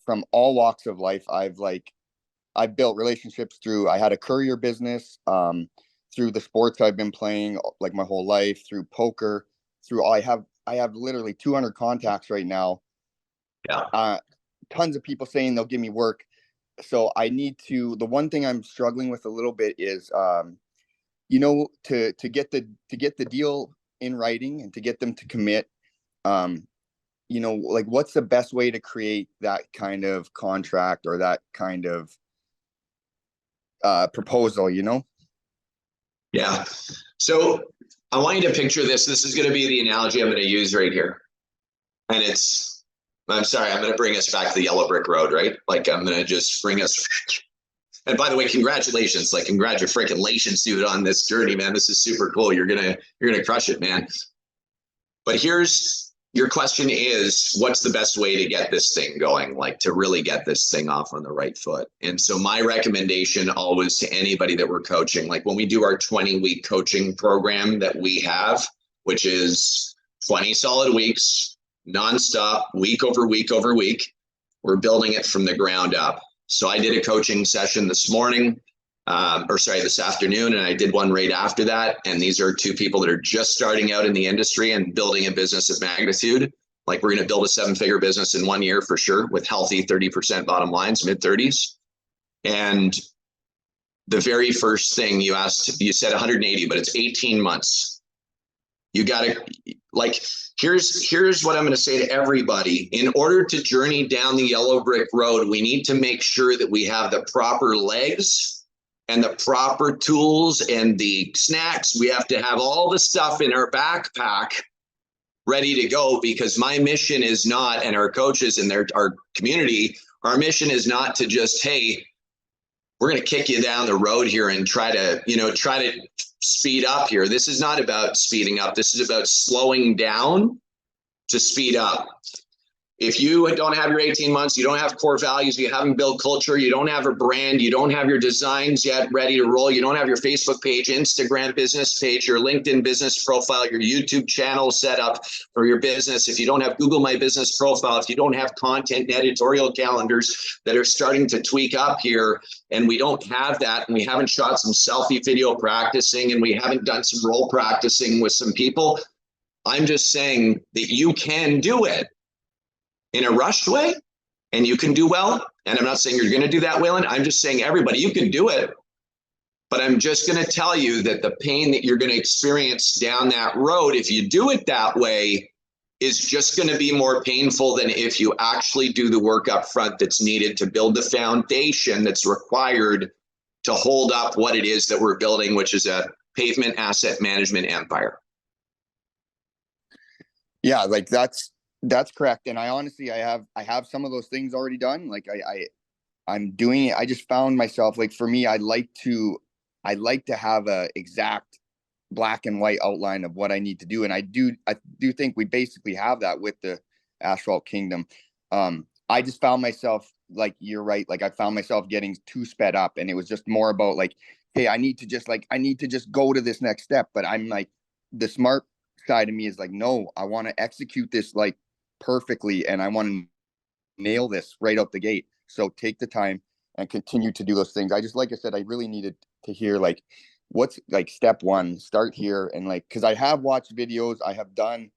from all walks of life. I've built relationships through, I had a courier business, through the sports I've been playing like my whole life, through poker, I have literally 200 contacts right now. Yeah. Tons of people saying they'll give me work. So the one thing I'm struggling with a little bit is, to get the deal in writing and to get them to commit, like, what's the best way to create that kind of contract or that kind of proposal, Yeah. So I want you to picture this. This is going to be the analogy I'm going to use right here. And I'm sorry, I'm going to bring us back to the yellow brick road, right? Like, I'm going to just bring us. And by the way, congratulations, congratulations, dude, on this journey, man. This is super cool. You're going to crush it, man. But here's your question is, what's the best way to get this thing going? Like, to really get this thing off on the right foot. And so my recommendation always to anybody that we're coaching, like when we do our 20-week coaching program that we have, which is 20 solid weeks, nonstop, week over week over week, we're building it from the ground up. So I did a coaching session this afternoon, and I did one right after that. And these are two people that are just starting out in the industry and building a business of magnitude. Like, we're going to build a 7-figure business in 1 year for sure, with healthy 30% bottom lines, mid-30s. And the very first thing you said 180, but it's 18 months. You got to, like, here's what I'm going to say to everybody. In order to journey down the yellow brick road, we need to make sure that we have the proper legs and the proper tools and the snacks. We have to have all the stuff in our backpack ready to go, because my mission is not, and our coaches and our community, our mission is not to just, hey, we're going to kick you down the road here and try to speed up here. This is not about speeding up. This is about slowing down to speed up. If you don't have your 18 months, you don't have core values, you haven't built culture, you don't have a brand, you don't have your designs yet ready to roll, you don't have your Facebook page, Instagram business page, your LinkedIn business profile, your YouTube channel set up for your business, if you don't have Google My Business profile, if you don't have content and editorial calendars that are starting to tweak up here, and we don't have that, and we haven't shot some selfie video practicing, and we haven't done some role practicing with some people, I'm just saying that you can do it in a rushed way, and you can do well. And I'm not saying you're going to do that, Waylon. I'm just saying, everybody, you can do it. But I'm just going to tell you that the pain that you're going to experience down that road, if you do it that way, is just going to be more painful than if you actually do the work up front that's needed to build the foundation that's required to hold up what it is that we're building, which is a pavement asset management empire. Yeah, like that's correct. And I honestly, I have some of those things already done. Like I'm doing it. I just found myself, like, for me, I like to have a exact black and white outline of what I need to do. And I do think we basically have that with the Asphalt Kingdom. I just found myself, like, you're right. Like, I found myself getting too sped up, and it was just more about, like, hey, I need to just go to this next step. But I'm like, the smart side of me is like, no, I want to execute this, like, perfectly, and I want to nail this right out the gate. So take the time and continue to do those things. Like I said, I really needed to hear, like, what's, like, step one, start here. And, like, because I have watched videos, I've done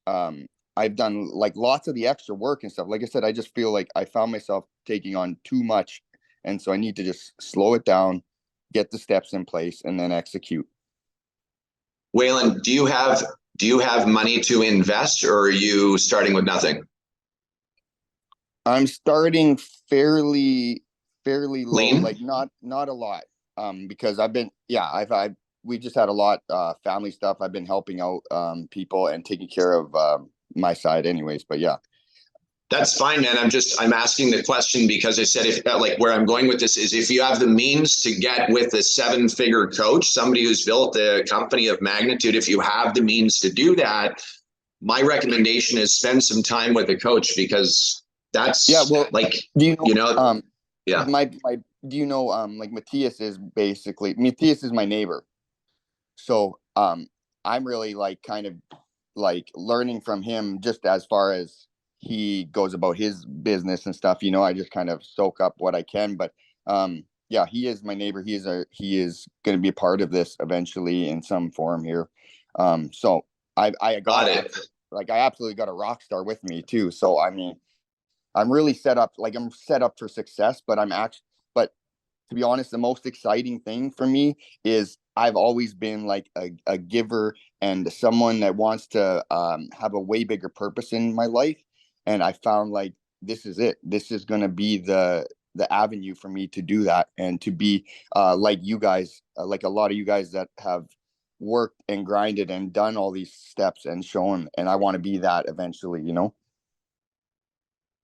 like lots of the extra work and stuff. Like I said, I just feel like I found myself taking on too much, and so I need to just slow it down, get the steps in place, and then execute. Waylon, do you have money to invest, or are you starting with nothing? I'm starting fairly low, Lean? like not a lot. Because I've been, we just had a lot, family stuff. I've been helping out, people and taking care of, my side anyways, but yeah. That's fine, man. I'm asking the question because I said, if like where I'm going with this is if you have the means to get with a 7-figure coach, somebody who's built a company of magnitude, if you have the means to do that, my recommendation is spend some time with a coach because that's like, do you know, you know, yeah. Do you know, like Matthias is my neighbor. So, I'm really like kind of like learning from him just as far as he goes about his business and stuff, I just kind of soak up what I can, but, yeah, he is my neighbor. He is going to be a part of this eventually in some form here. So I Got it. like, I absolutely got a rock star with me too. So, I mean, I'm really set up for success, but but to be honest, the most exciting thing for me is I've always been like a giver and someone that wants to, have a way bigger purpose in my life. And I found like, this is it. This is going to be the avenue for me to do that and to be, like you guys, like a lot of you guys that have worked and grinded and done all these steps and shown. And I want to be that eventually,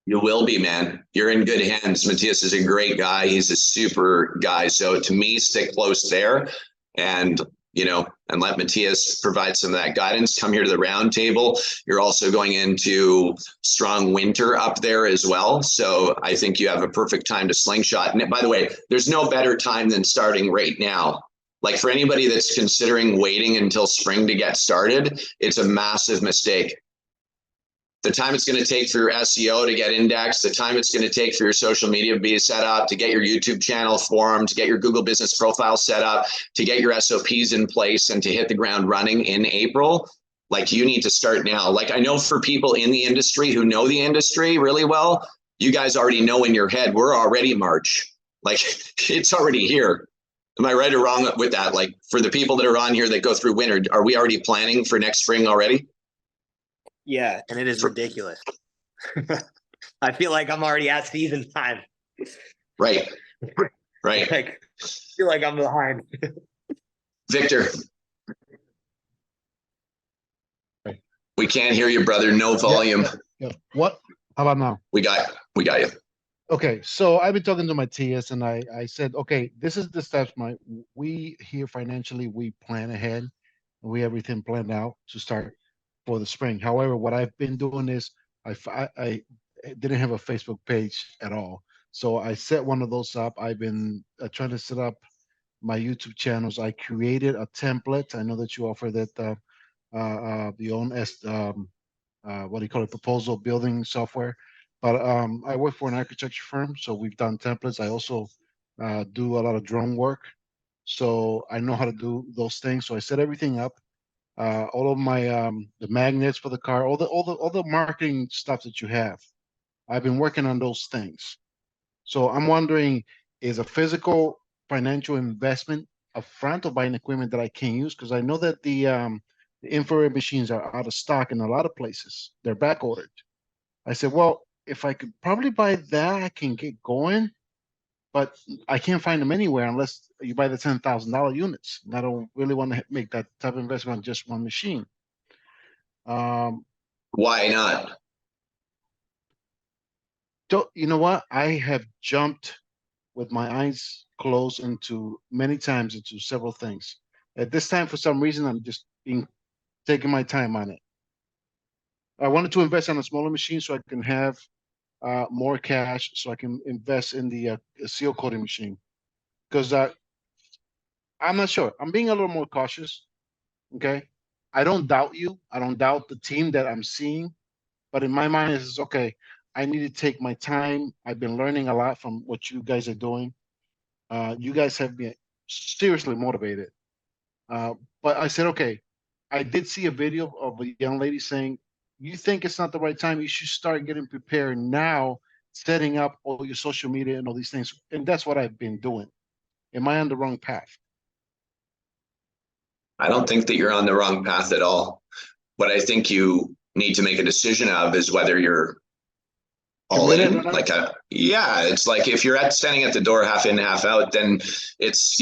You will be, man. You're in good hands. Matthias is a great guy. He's a super guy. So to me, stick close there and, and let Matthias provide some of that guidance. Come here to the round table. You're also going into strong winter up there as well. So I think you have a perfect time to slingshot. And by the way, there's no better time than starting right now. Like for anybody that's considering waiting until spring to get started, it's a massive mistake. The time it's going to take for your SEO to get indexed, the time it's going to take for your social media to be set up, to get your YouTube channel formed, to get your Google business profile set up, to get your SOPs in place and to hit the ground running in April. Like you need to start now. Like I know for people in the industry who know the industry really well, you guys already know in your head, we're already March. Like it's already here. Am I right or wrong with that? Like for the people that are on here that go through winter, are we already planning for next spring already? Yeah, and it is ridiculous. I feel like I'm already at season time. Right. Like, I feel like I'm behind. Victor. We can't hear you, brother. No volume. Yeah. What? How about now? We got you. Okay, so I've been talking to Matthias and I said, okay, this is the steps we here financially, we plan ahead and we have everything planned out to start for the spring. However, what I've been doing is I didn't have a Facebook page at all. So I set one of those up. I've been trying to set up my YouTube channels. I created a template. I know that you offer that the own what do you call it, proposal building software. But I work for an architecture firm, so we've done templates. I also do a lot of drone work, so I know how to do those things. So I set everything up. All of my the magnets for the car, all the marketing stuff that you have. I've been working on those things. So I'm wondering, is a physical financial investment upfront or buying equipment that I can use? Because I know that the infrared machines are out of stock in a lot of places. They're back ordered. I said, well, if I could probably buy that, I can get going, but I can't find them anywhere unless you buy the $10,000 units. And I don't really want to make that type of investment on just one machine. Why not? You know what? I have jumped with my eyes closed into many times into several things. At this time, for some reason, I'm just taking my time on it. I wanted to invest on a smaller machine so I can have more cash, so I can invest in the seal coating machine. Because I'm not sure. I'm being a little more cautious. Okay. I don't doubt you. I don't doubt the team that I'm seeing. But in my mind, it's okay. I need to take my time. I've been learning a lot from what you guys are doing. You guys have been seriously motivated. But I said, okay, I did see a video of a young lady saying, you think it's not the right time, you should start getting prepared now, setting up all your social media and all these things. And that's what I've been doing. Am I on the wrong path? I don't think that you're on the wrong path at all. What I think you need to make a decision of is whether you're all Committed in, or not? like it's like if you're standing at the door half in, half out, then it's,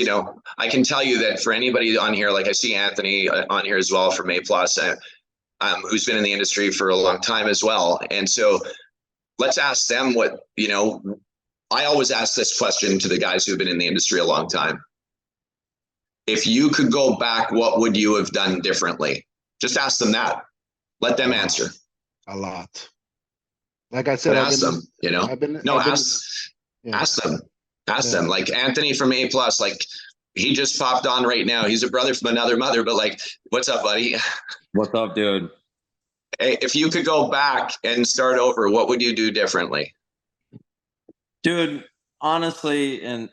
I can tell you that for anybody on here, like I see Anthony on here as well from A Plus, who's been in the industry for a long time as well. And so let's ask them what, I always ask this question to the guys who've been in the industry a long time. If you could go back, what would you have done differently? Just ask them that. Let them answer. A lot. Like I said, ask them, ask them. Ask them. Like Anthony from A Plus, like he just popped on right now. He's a brother from another mother, but like, what's up, buddy? What's up, dude? Hey, if you could go back and start over, what would you do differently? Dude, honestly, and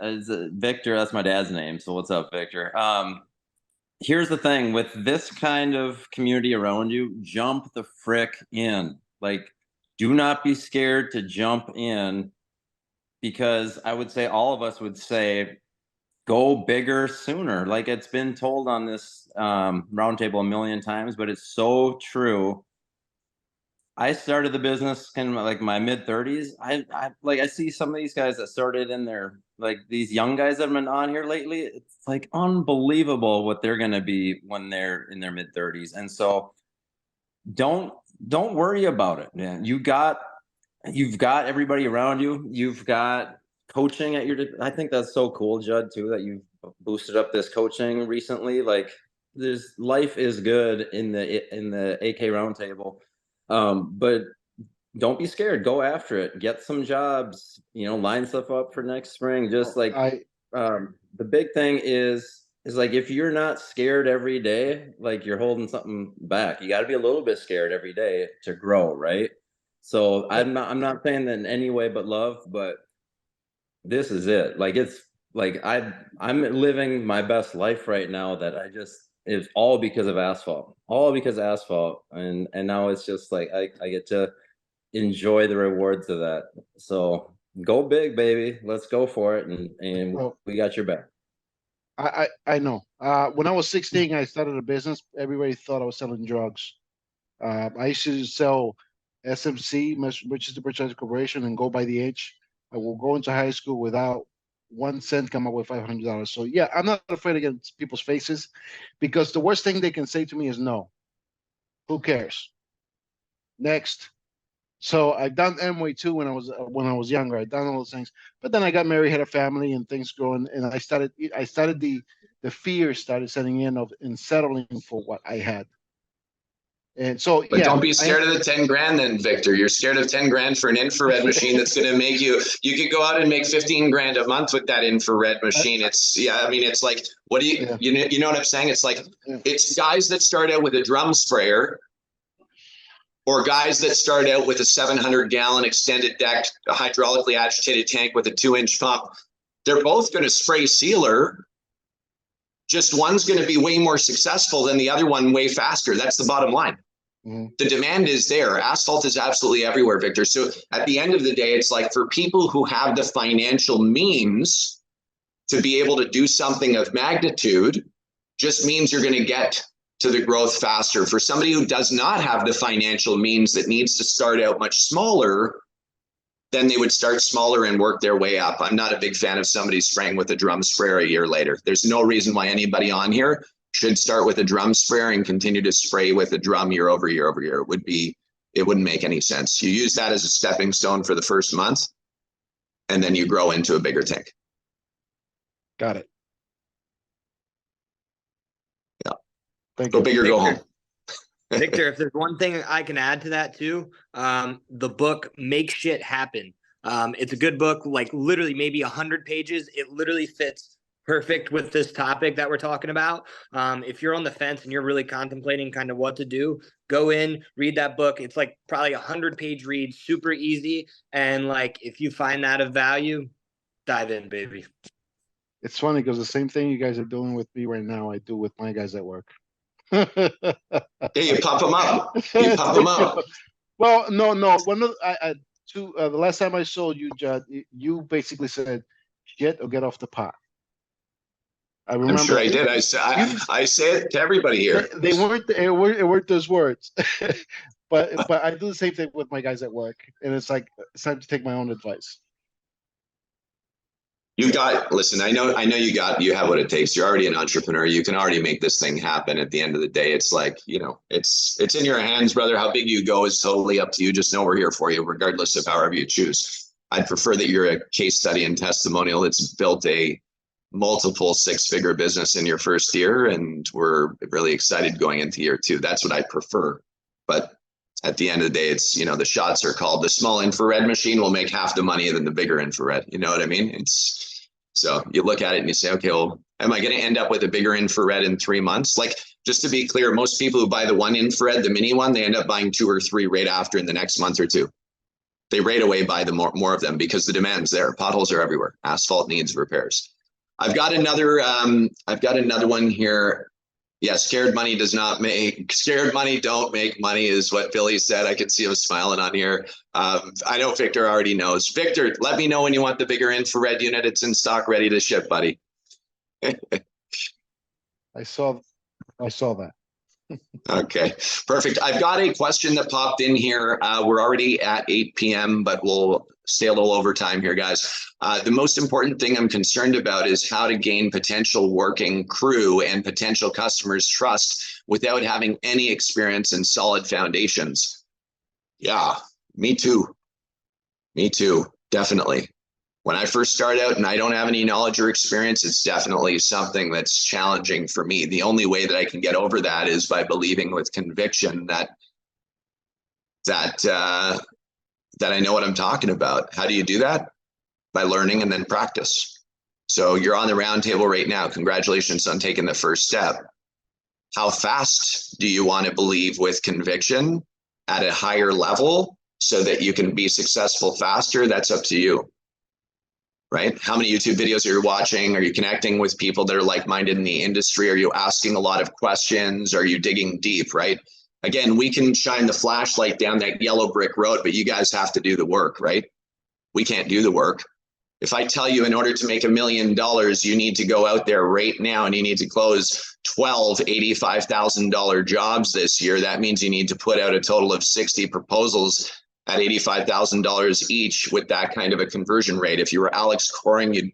Victor, that's my dad's name. So what's up, Victor? Here's the thing with this kind of community around you, jump the frick in. Like, do not be scared to jump in, because I would say all of us would say, go bigger sooner. Like it's been told on this roundtable a million times, but it's so true. I started the business kind of like my mid 30s. I see some of these guys that started in their, like these young guys that have been on here lately. It's like unbelievable what they're going to be when they're in their mid 30s. And so don't worry about it, man. You've got everybody around you. You've got coaching at your, I think that's so cool, Judd, too, that you've boosted up this coaching recently. Like life is good in the AK roundtable. But don't be scared. Go after it. Get some jobs, line stuff up for next spring. Just like the big thing is like, if you're not scared every day, like you're holding something back. You got to be a little bit scared every day to grow, right? So I'm not saying that in any way but love, but this is it. Like it's like I'm living my best life right now that it's all because of Asphalt, and now it's just like I get to enjoy the rewards of that. So go big, baby. Let's go for it, and we got your back. I know. When I was 16, I started a business. Everybody thought I was selling drugs. I used to sell SMC, Manchester Merchandise Corporation, and go by the age. I will go into high school without 1 cent, come up with $500. So yeah, I'm not afraid to get in people's faces, because the worst thing they can say to me is no. Who cares? Next. So I've done Amway too when I was younger. I've done all those things, but then I got married, had a family, and things growing. And I started the fear started setting in settling for what I had. And so, but don't be scared of the 10 grand then, Victor. You're scared of 10 grand for an infrared machine that's going to make you could go out and make 15 grand a month with that infrared machine. It's like, what do you know what I'm saying? It's like, it's guys that start out with a drum sprayer, or guys that start out with a 700-gallon extended deck, a hydraulically agitated tank with a 2-inch pump. They're both going to spray sealer. Just one's going to be way more successful than the other one, way faster. That's the bottom line. The demand is there. Asphalt is absolutely everywhere, Victor. So at the end of the day, it's like, for people who have the financial means to be able to do something of magnitude, just means you're going to get to the growth faster. For somebody who does not have the financial means, that needs to start out much smaller, then they would start smaller and work their way up. I'm not a big fan of somebody spraying with a drum sprayer a year later. There's no reason why anybody on here should start with a drum sprayer and continue to spray with a drum year over year over year. It wouldn't make any sense. You use that as a stepping stone for the first month, and then you grow into a bigger tank. Got it. Yeah. Thank you. Go you. big or go home. Victor, if there's one thing I can add to that too, the book Make Shit Happen. It's a good book, like literally maybe 100 pages. It literally fits perfect with this topic that we're talking about. If you're on the fence and you're really contemplating kind of what to do, go in, read that book. It's like probably 100-page read, super easy. And like, if you find that of value, dive in, baby. It's funny because the same thing you guys are doing with me right now, I do with my guys at work. Hey, you pump them up. You pump them up. Well, no. One of the last time I saw you, Judd, you basically said, "Get or get off the pot." I remember. I'm sure I did. I say it to everybody here. They weren't. It weren't those words. But I do the same thing with my guys at work, and it's like it's time to take my own advice. Listen, I know you have what it takes. You're already an entrepreneur. You can already make this thing happen. At the end of the day, it's like, it's in your hands, brother. How big you go is totally up to you. Just know we're here for you, regardless of however you choose. I'd prefer that you're a case study and testimonial that's built a multiple six-figure business in your first year, and we're really excited going into year two. That's what I prefer. But at the end of the day, it's, the shots are called. The small infrared machine will make half the money than the bigger infrared. You know what I mean? So you look at it and you say, okay, well, am I going to end up with a bigger infrared in 3 months? Like, just to be clear, most people who buy the one infrared, the mini one, they end up buying 2 or 3 right after in the next month or two. They right away buy the more of them because the demand's there. Potholes are everywhere. Asphalt needs repairs. I've got another one here. Yeah, scared money don't make money is what Billy said. I could see him smiling on here. I know Victor already knows. Victor, let me know when you want the bigger infrared unit. It's in stock, ready to ship, buddy. I saw that. Okay, perfect. I've got a question that popped in here. We're already at 8 p.m., but we'll stay a little overtime here, guys. The most important thing I'm concerned about is how to gain potential working crew and potential customers' trust without having any experience and solid foundations. Yeah, me too. Me too, definitely. When I first start out and I don't have any knowledge or experience, it's definitely something that's challenging for me. The only way that I can get over that is by believing with conviction that I know what I'm talking about. How do you do that? By learning and then practice. So you're on the round table right now. Congratulations on taking the first step. How fast do you want to believe with conviction at a higher level so that you can be successful faster? That's up to you. Right? How many YouTube videos are you watching? Are you connecting with people that are like-minded in the industry? Are you asking a lot of questions? Are you digging deep, right? Again, we can shine the flashlight down that yellow brick road, but you guys have to do the work, right? We can't do the work. If I tell you in order to make $1 million, you need to go out there right now and you need to close 12 $85,000 jobs this year, that means you need to put out a total of 60 proposals at $85,000 each with that kind of a conversion rate. If you were Alex Coring, you'd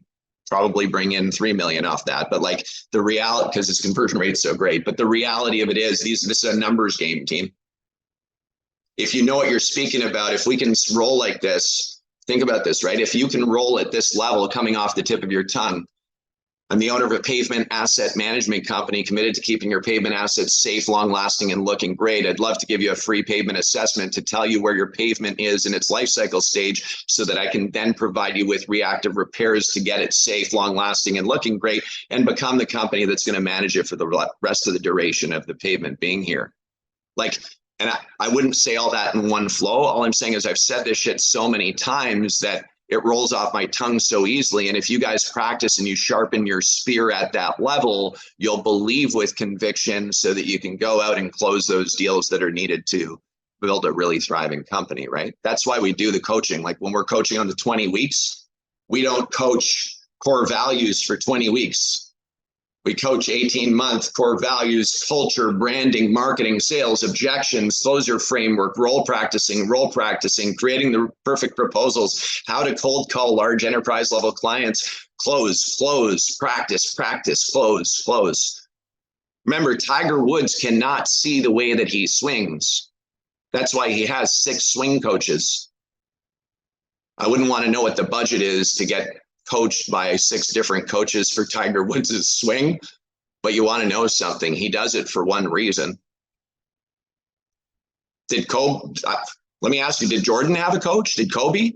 probably bring in 3 million off that. But like the reality, because his conversion rate's so great, but the reality of it is this is a numbers game, team. If you know what you're speaking about, if we can roll like this, think about this, right? If you can roll at this level coming off the tip of your tongue, I'm the owner of a pavement asset management company committed to keeping your pavement assets safe, long-lasting, and looking great. I'd love to give you a free pavement assessment to tell you where your pavement is in its life cycle stage so that I can then provide you with reactive repairs to get it safe, long-lasting, and looking great and become the company that's going to manage it for the rest of the duration of the pavement being here. And I wouldn't say all that in one flow. All I'm saying is I've said this shit so many times that it rolls off my tongue so easily. And if you guys practice and you sharpen your spear at that level, you'll believe with conviction so that you can go out and close those deals that are needed to build a really thriving company, right? That's why we do the coaching. Like when we're coaching on the 20 weeks, we don't coach core values for 20 weeks. We coach 18-month core values, culture, branding, marketing, sales, objections, closure framework, role practicing, creating the perfect proposals, how to cold call large enterprise level clients, close, practice, close. Remember, Tiger Woods cannot see the way that he swings. That's why he has 6 swing coaches. I wouldn't want to know what the budget is to get coached by 6 different coaches for Tiger Woods' swing, but you want to know something. He does it for one reason. Let me ask you, did Jordan have a coach? Did Kobe? Of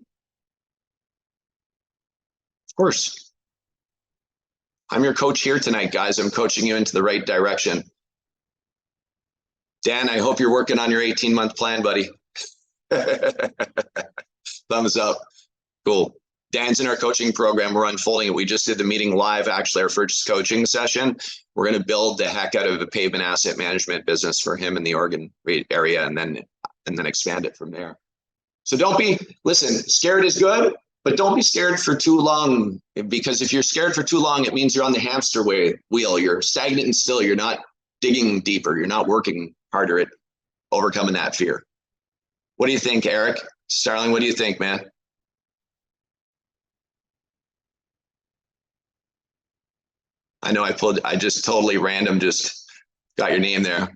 course. I'm your coach here tonight, guys. I'm coaching you into the right direction. Dan, I hope you're working on your 18-month plan, buddy. Thumbs up. Cool. Dan's in our coaching program. We're unfolding it. We just did the meeting live, actually, our first coaching session. We're going to build the heck out of a pavement asset management business for him in the Oregon area and then expand it from there. So listen, scared is good, but don't be scared for too long, because if you're scared for too long, it means you're on the hamster wheel. You're stagnant and still. You're not digging deeper. You're not working harder at overcoming that fear. What do you think, Eric? Starling, what do you think, man? I know I just totally random just got your name there.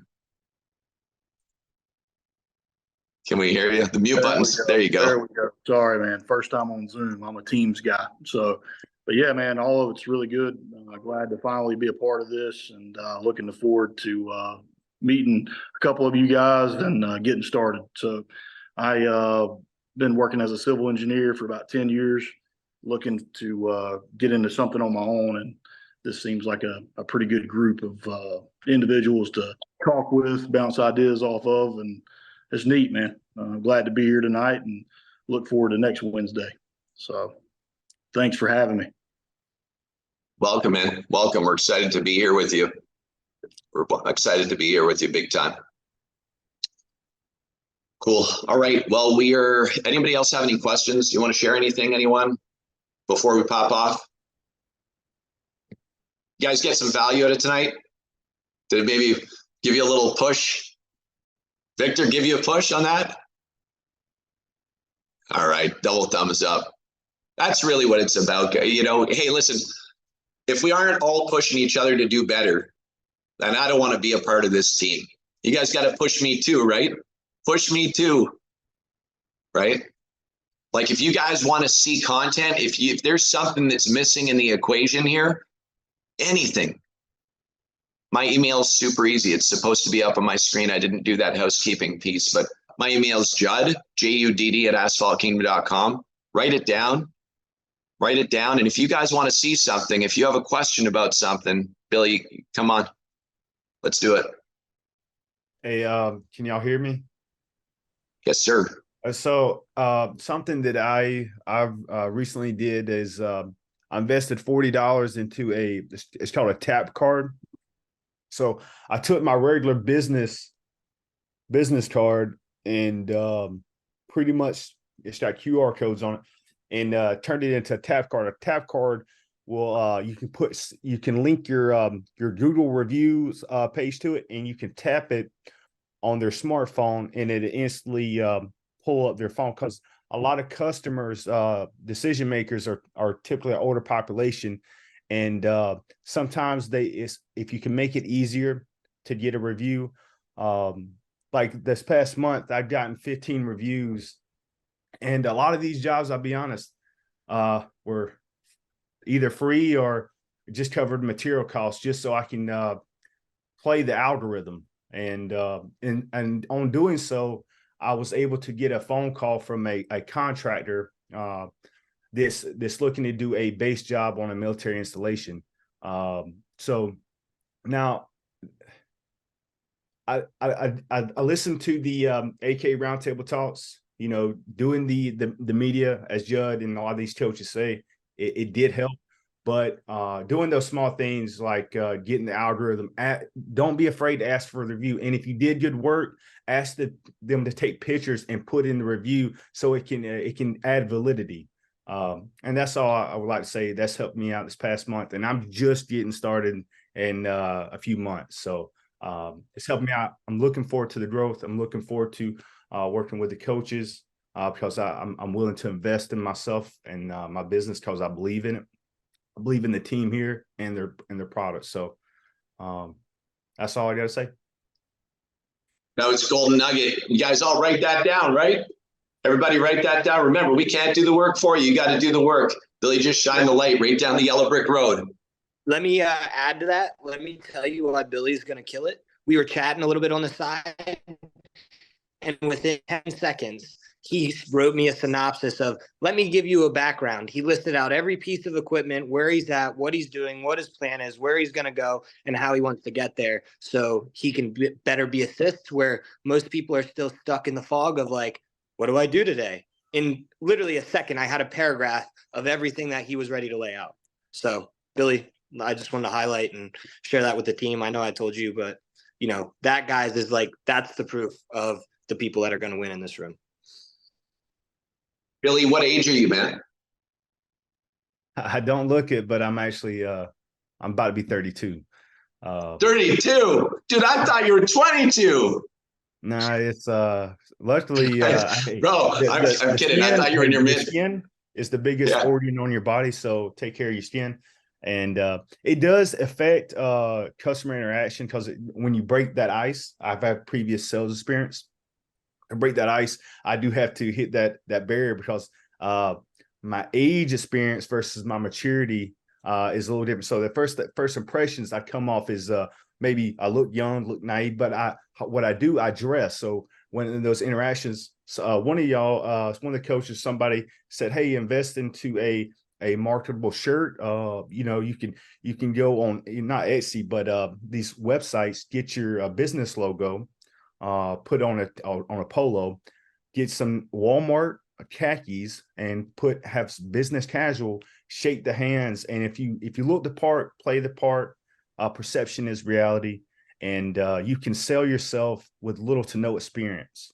Can we hear you? The mute buttons. There you go. There we go. Sorry, man. First time on Zoom. I'm a Teams guy. So, but yeah, man, all of it's really good. Glad to finally be a part of this, and looking forward to meeting a couple of you guys and getting started. So I been working as a civil engineer for about 10 years, looking to get into something on my own. And this seems like a pretty good group of individuals to talk with, bounce ideas off of, and it's neat, man. I'm glad to be here tonight and look forward to next Wednesday. So thanks for having me. Welcome, man. Welcome. We're excited to be here with you. We're excited to be here with you big time. Cool. All right. Well, anybody else have any questions? You want to share anything, anyone, before we pop off? You guys get some value out of tonight? Did it maybe give you a little push? Victor, give you a push on that? All right, double thumbs up. That's really what it's about. You know, hey, listen, if we aren't all pushing each other to do better, then I don't want to be a part of this team. You guys got to push me too, right? Push me too, right? Like if you guys want to see content, if there's something that's missing in the equation here, anything. My email is super easy. It's supposed to be up on my screen. I didn't do that housekeeping piece, but my email is Judd, Judd at asphaltkingdom.com. Write it down. Write it down. And if you guys want to see something, if you have a question about something, Billy, come on. Let's do it. Hey, can y'all hear me? Yes, sir. So something that I recently did is I invested $40 into it's called a tap card. So I took my regular business card and pretty much it's got QR codes on it and turned it into a tap card. A tap card will you can link your Google reviews page to it, and you can tap it on their smartphone and it instantly pull up their phone, because a lot of customers, decision makers are typically an older population. And sometimes if you can make it easier to get a review, like this past month, I've gotten 15 reviews, and a lot of these jobs, I'll be honest, were either free or just covered material costs, just so I can play the algorithm. And on doing so, I was able to get a phone call from a contractor this looking to do a base job on a military installation. So now I listened to the AK roundtable talks, you know, doing the media, as Judd and a lot of these coaches say, it did help. But doing those small things like getting the algorithm, don't be afraid to ask for the review. And if you did good work, ask them to take pictures and put in the review so it can add validity. And that's all I would like to say. That's helped me out this past month, and I'm just getting started in a few months. So it's helped me out. I'm looking forward to the growth. I'm looking forward to working with the coaches because I'm willing to invest in myself and my business because I believe in it. I believe in the team here and their products. So that's all I got to say. Now it's golden nugget. You guys all write that down, right? Everybody write that down. Remember, we can't do the work for you. You got to do the work. Billy just shined the light right down the yellow brick road. Let me add to that. Let me tell you why Billy's going to kill it. We were chatting a little bit on the side, and within 10 seconds, he wrote me a synopsis of, let me give you a background. He listed out every piece of equipment, where he's at, what he's doing, what his plan is, where he's going to go, and how he wants to get there. So he can better be assist, where most people are still stuck in the fog of like, what do I do today? In literally a second, I had a paragraph of everything that he was ready to lay out. So Billy, I just wanted to highlight and share that with the team. I know I told you, but you know, that guys is like, that's the proof of the people that are going to win in this room. Billy, what age are you, man? I don't look it, but I'm actually I'm about to be 32. 32? Dude, I thought you were 22. Nah, it's luckily Bro, I'm kidding. I thought you were in your the mid. skin is the biggest Yeah. organ on your body, so take care of your skin. And it does affect customer interaction because when you break that ice, I've had previous sales experience. And break that ice, I do have to hit that barrier because my age experience versus my maturity is a little different. So the first impressions I come off is maybe I look young, look naive, but I dress. So when in those interactions, one of y'all, one of the coaches, somebody said, "Hey, invest into a marketable shirt. You can go on not Etsy, but these websites, get your business logo, put on a polo, get some Walmart khakis, and have business casual, shake the hands. And if you look the part, play the part, perception is reality, and you can sell yourself with little to no experience.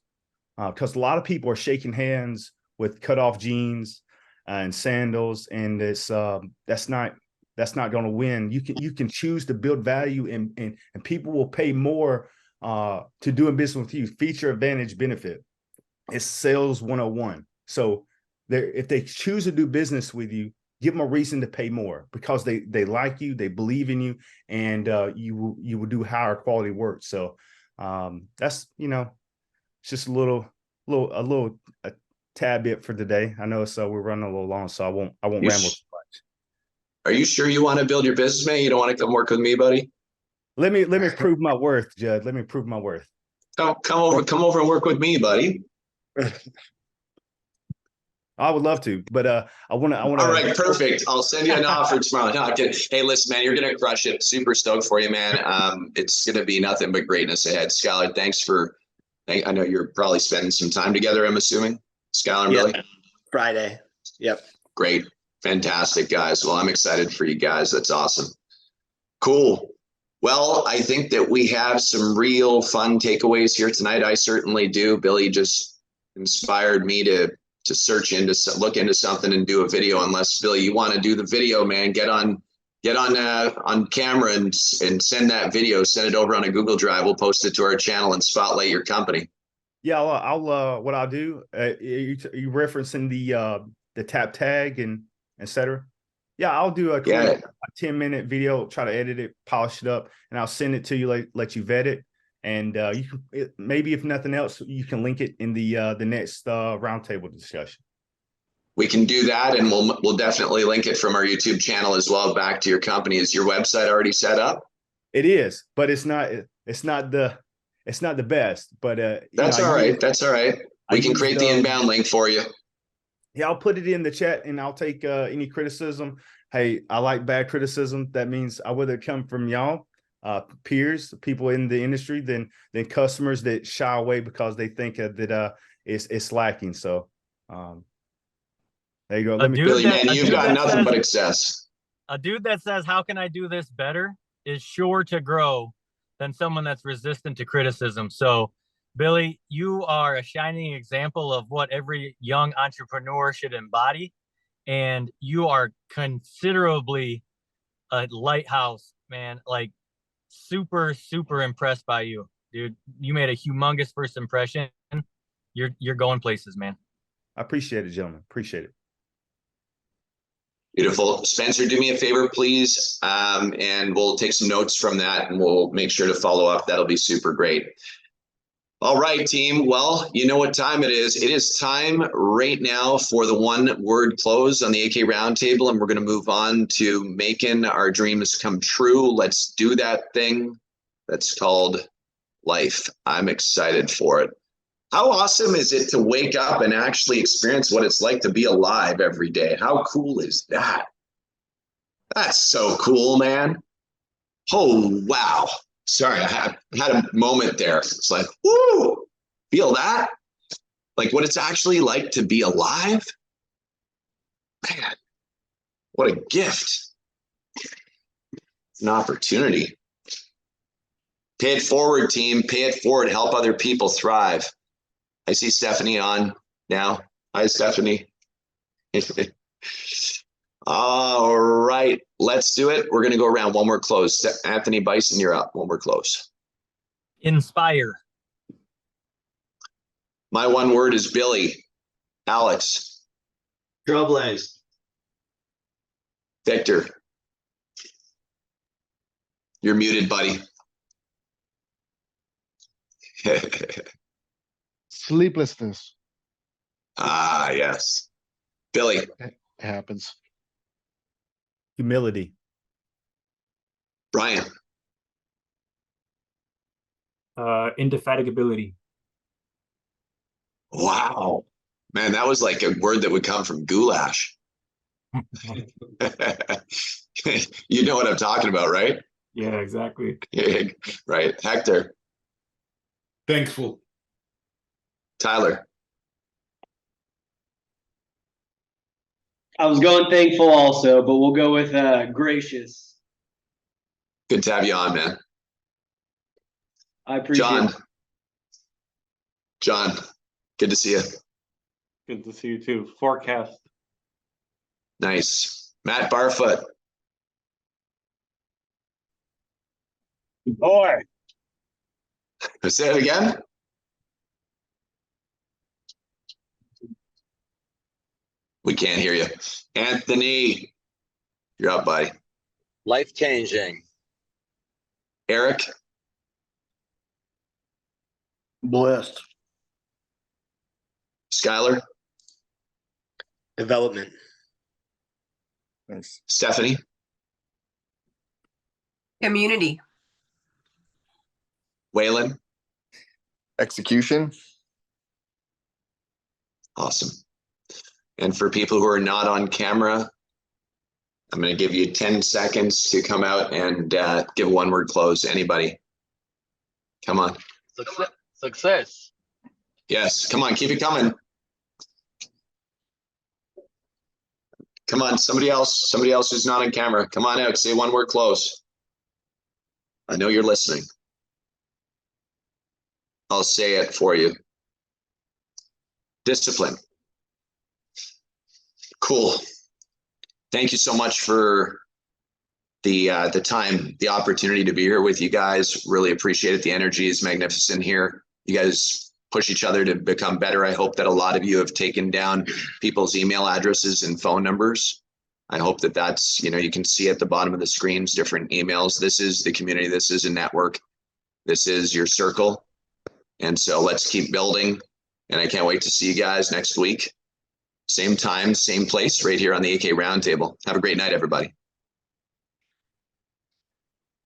Because a lot of people are shaking hands with cut off jeans and sandals, and that's not going to win. You can choose to build value, and people will pay more to doing business with you. Feature, advantage, benefit. It's sales 101. So if they choose to do business with you, give them a reason to pay more because they like you, they believe in you, and you will do higher quality work. So that's it's just a tad bit for today. I know we're running a little long, so I won't ramble too much. Are you sure you want to build your business, man? You don't want to come work with me, buddy? Let me prove my worth, Judd. Let me prove my worth. Come over and work with me, buddy. I would love to, but I want to. All right, perfect. I'll send you an offer tomorrow. No, I'm kidding. Hey, listen, man, you're gonna crush it. Super stoked for you, man. It's gonna be nothing but greatness ahead. Skylar, thanks for. I know you're probably spending some time together. I'm assuming, Skylar and Billy. Friday. Yep. Great, fantastic, guys. Well, I'm excited for you guys. That's awesome. Cool. Well, I think that we have some real fun takeaways here tonight. I certainly do. Billy just inspired me to look into something and do a video. Unless, Billy, you want to do the video, man, get on camera and send that video, send it over on a Google Drive. We'll post it to our channel and spotlight your company. Yeah, I'll what I'll do, you referencing the tap tag and etc. Yeah, I'll do a quick 10-minute video, try to edit it, polish it up, and I'll send it to you, let you vet it. And you can maybe, if nothing else, you can link it in the next roundtable discussion. We can do that, and we'll definitely link it from our YouTube channel as well back to your company. Is your website already set up? It is, but it's not the best. But that's all right. That's all right. We can create the inbound link for you. Yeah, I'll put it in the chat, and I'll take any criticism. Hey, I like bad criticism. That means I would have come from y'all, peers, people in the industry, than customers that shy away because they think that it's lacking. So there you go. Let me, Billy, man, you've got nothing but success. A dude that says, "How can I do this better?" is sure to grow than someone that's resistant to criticism. So, Billy, you are a shining example of what every young entrepreneur should embody. And you are considerably a lighthouse, man. Like, super, super impressed by you, dude. You made a humongous first impression. You're going places, man. I appreciate it, gentlemen. Appreciate it. Beautiful. Spencer, do me a favor, please. And we'll take some notes from that, and we'll make sure to follow up. That'll be super great. All right, team. Well, you know what time it is. It is time right now for the one-word close on the AK Roundtable, and we're going to move on to making our dreams come true. Let's do that thing that's called life. I'm excited for it. How awesome is it to wake up and actually experience what it's like to be alive every day? How cool is that? That's so cool, man. Oh, wow. Sorry, I had a moment there. It's like, woo, feel that? Like what it's actually like to be alive? Man, what a gift. An opportunity. Pay it forward, team. Pay it forward. Help other people thrive. I see Stephanie on now. Hi, Stephanie. All right, let's do it. We're going to go around one more close. Anthony Bison, you're up. One more close. Inspire. My one word is Billy. Alex. Trailblaze. Victor. You're muted, buddy. Sleeplessness. Ah, yes. Billy. It happens. Humility. Brian. Indefatigability. Wow. Man, that was like a word that would come from goulash. You know what I'm talking about, right? Yeah, exactly. Right. Hector. Thankful. Tyler. I was going thankful also, but we'll go with gracious. Good to have you on, man. I appreciate John. it. John. Good to see you. Good to see you too. Forecast. Nice. Matt Barfoot. Boy. Say it again. We can't hear you. Anthony. You're up, buddy. Life changing. Eric. Blessed. Skylar. Development. Nice. Stephanie. Community. Waylon. Execution. Awesome. And for people who are not on camera, I'm going to give you 10 seconds to come out and give one word close. Anybody? Come on. Success. Yes. Come on. Keep it coming. Come on. Somebody else who's not on camera. Come on out. Say one word close. I know you're listening. I'll say it for you. Discipline. Cool. Thank you so much for the time, the opportunity to be here with you guys. Really appreciate it. The energy is magnificent here. You guys push each other to become better. I hope that a lot of you have taken down people's email addresses and phone numbers. I hope that that's, you can see at the bottom of the screens, different emails. This is the community. This is a network. This is your circle. And so let's keep building. And I can't wait to see you guys next week. Same time, same place, right here on the AK Roundtable. Have a great night, everybody.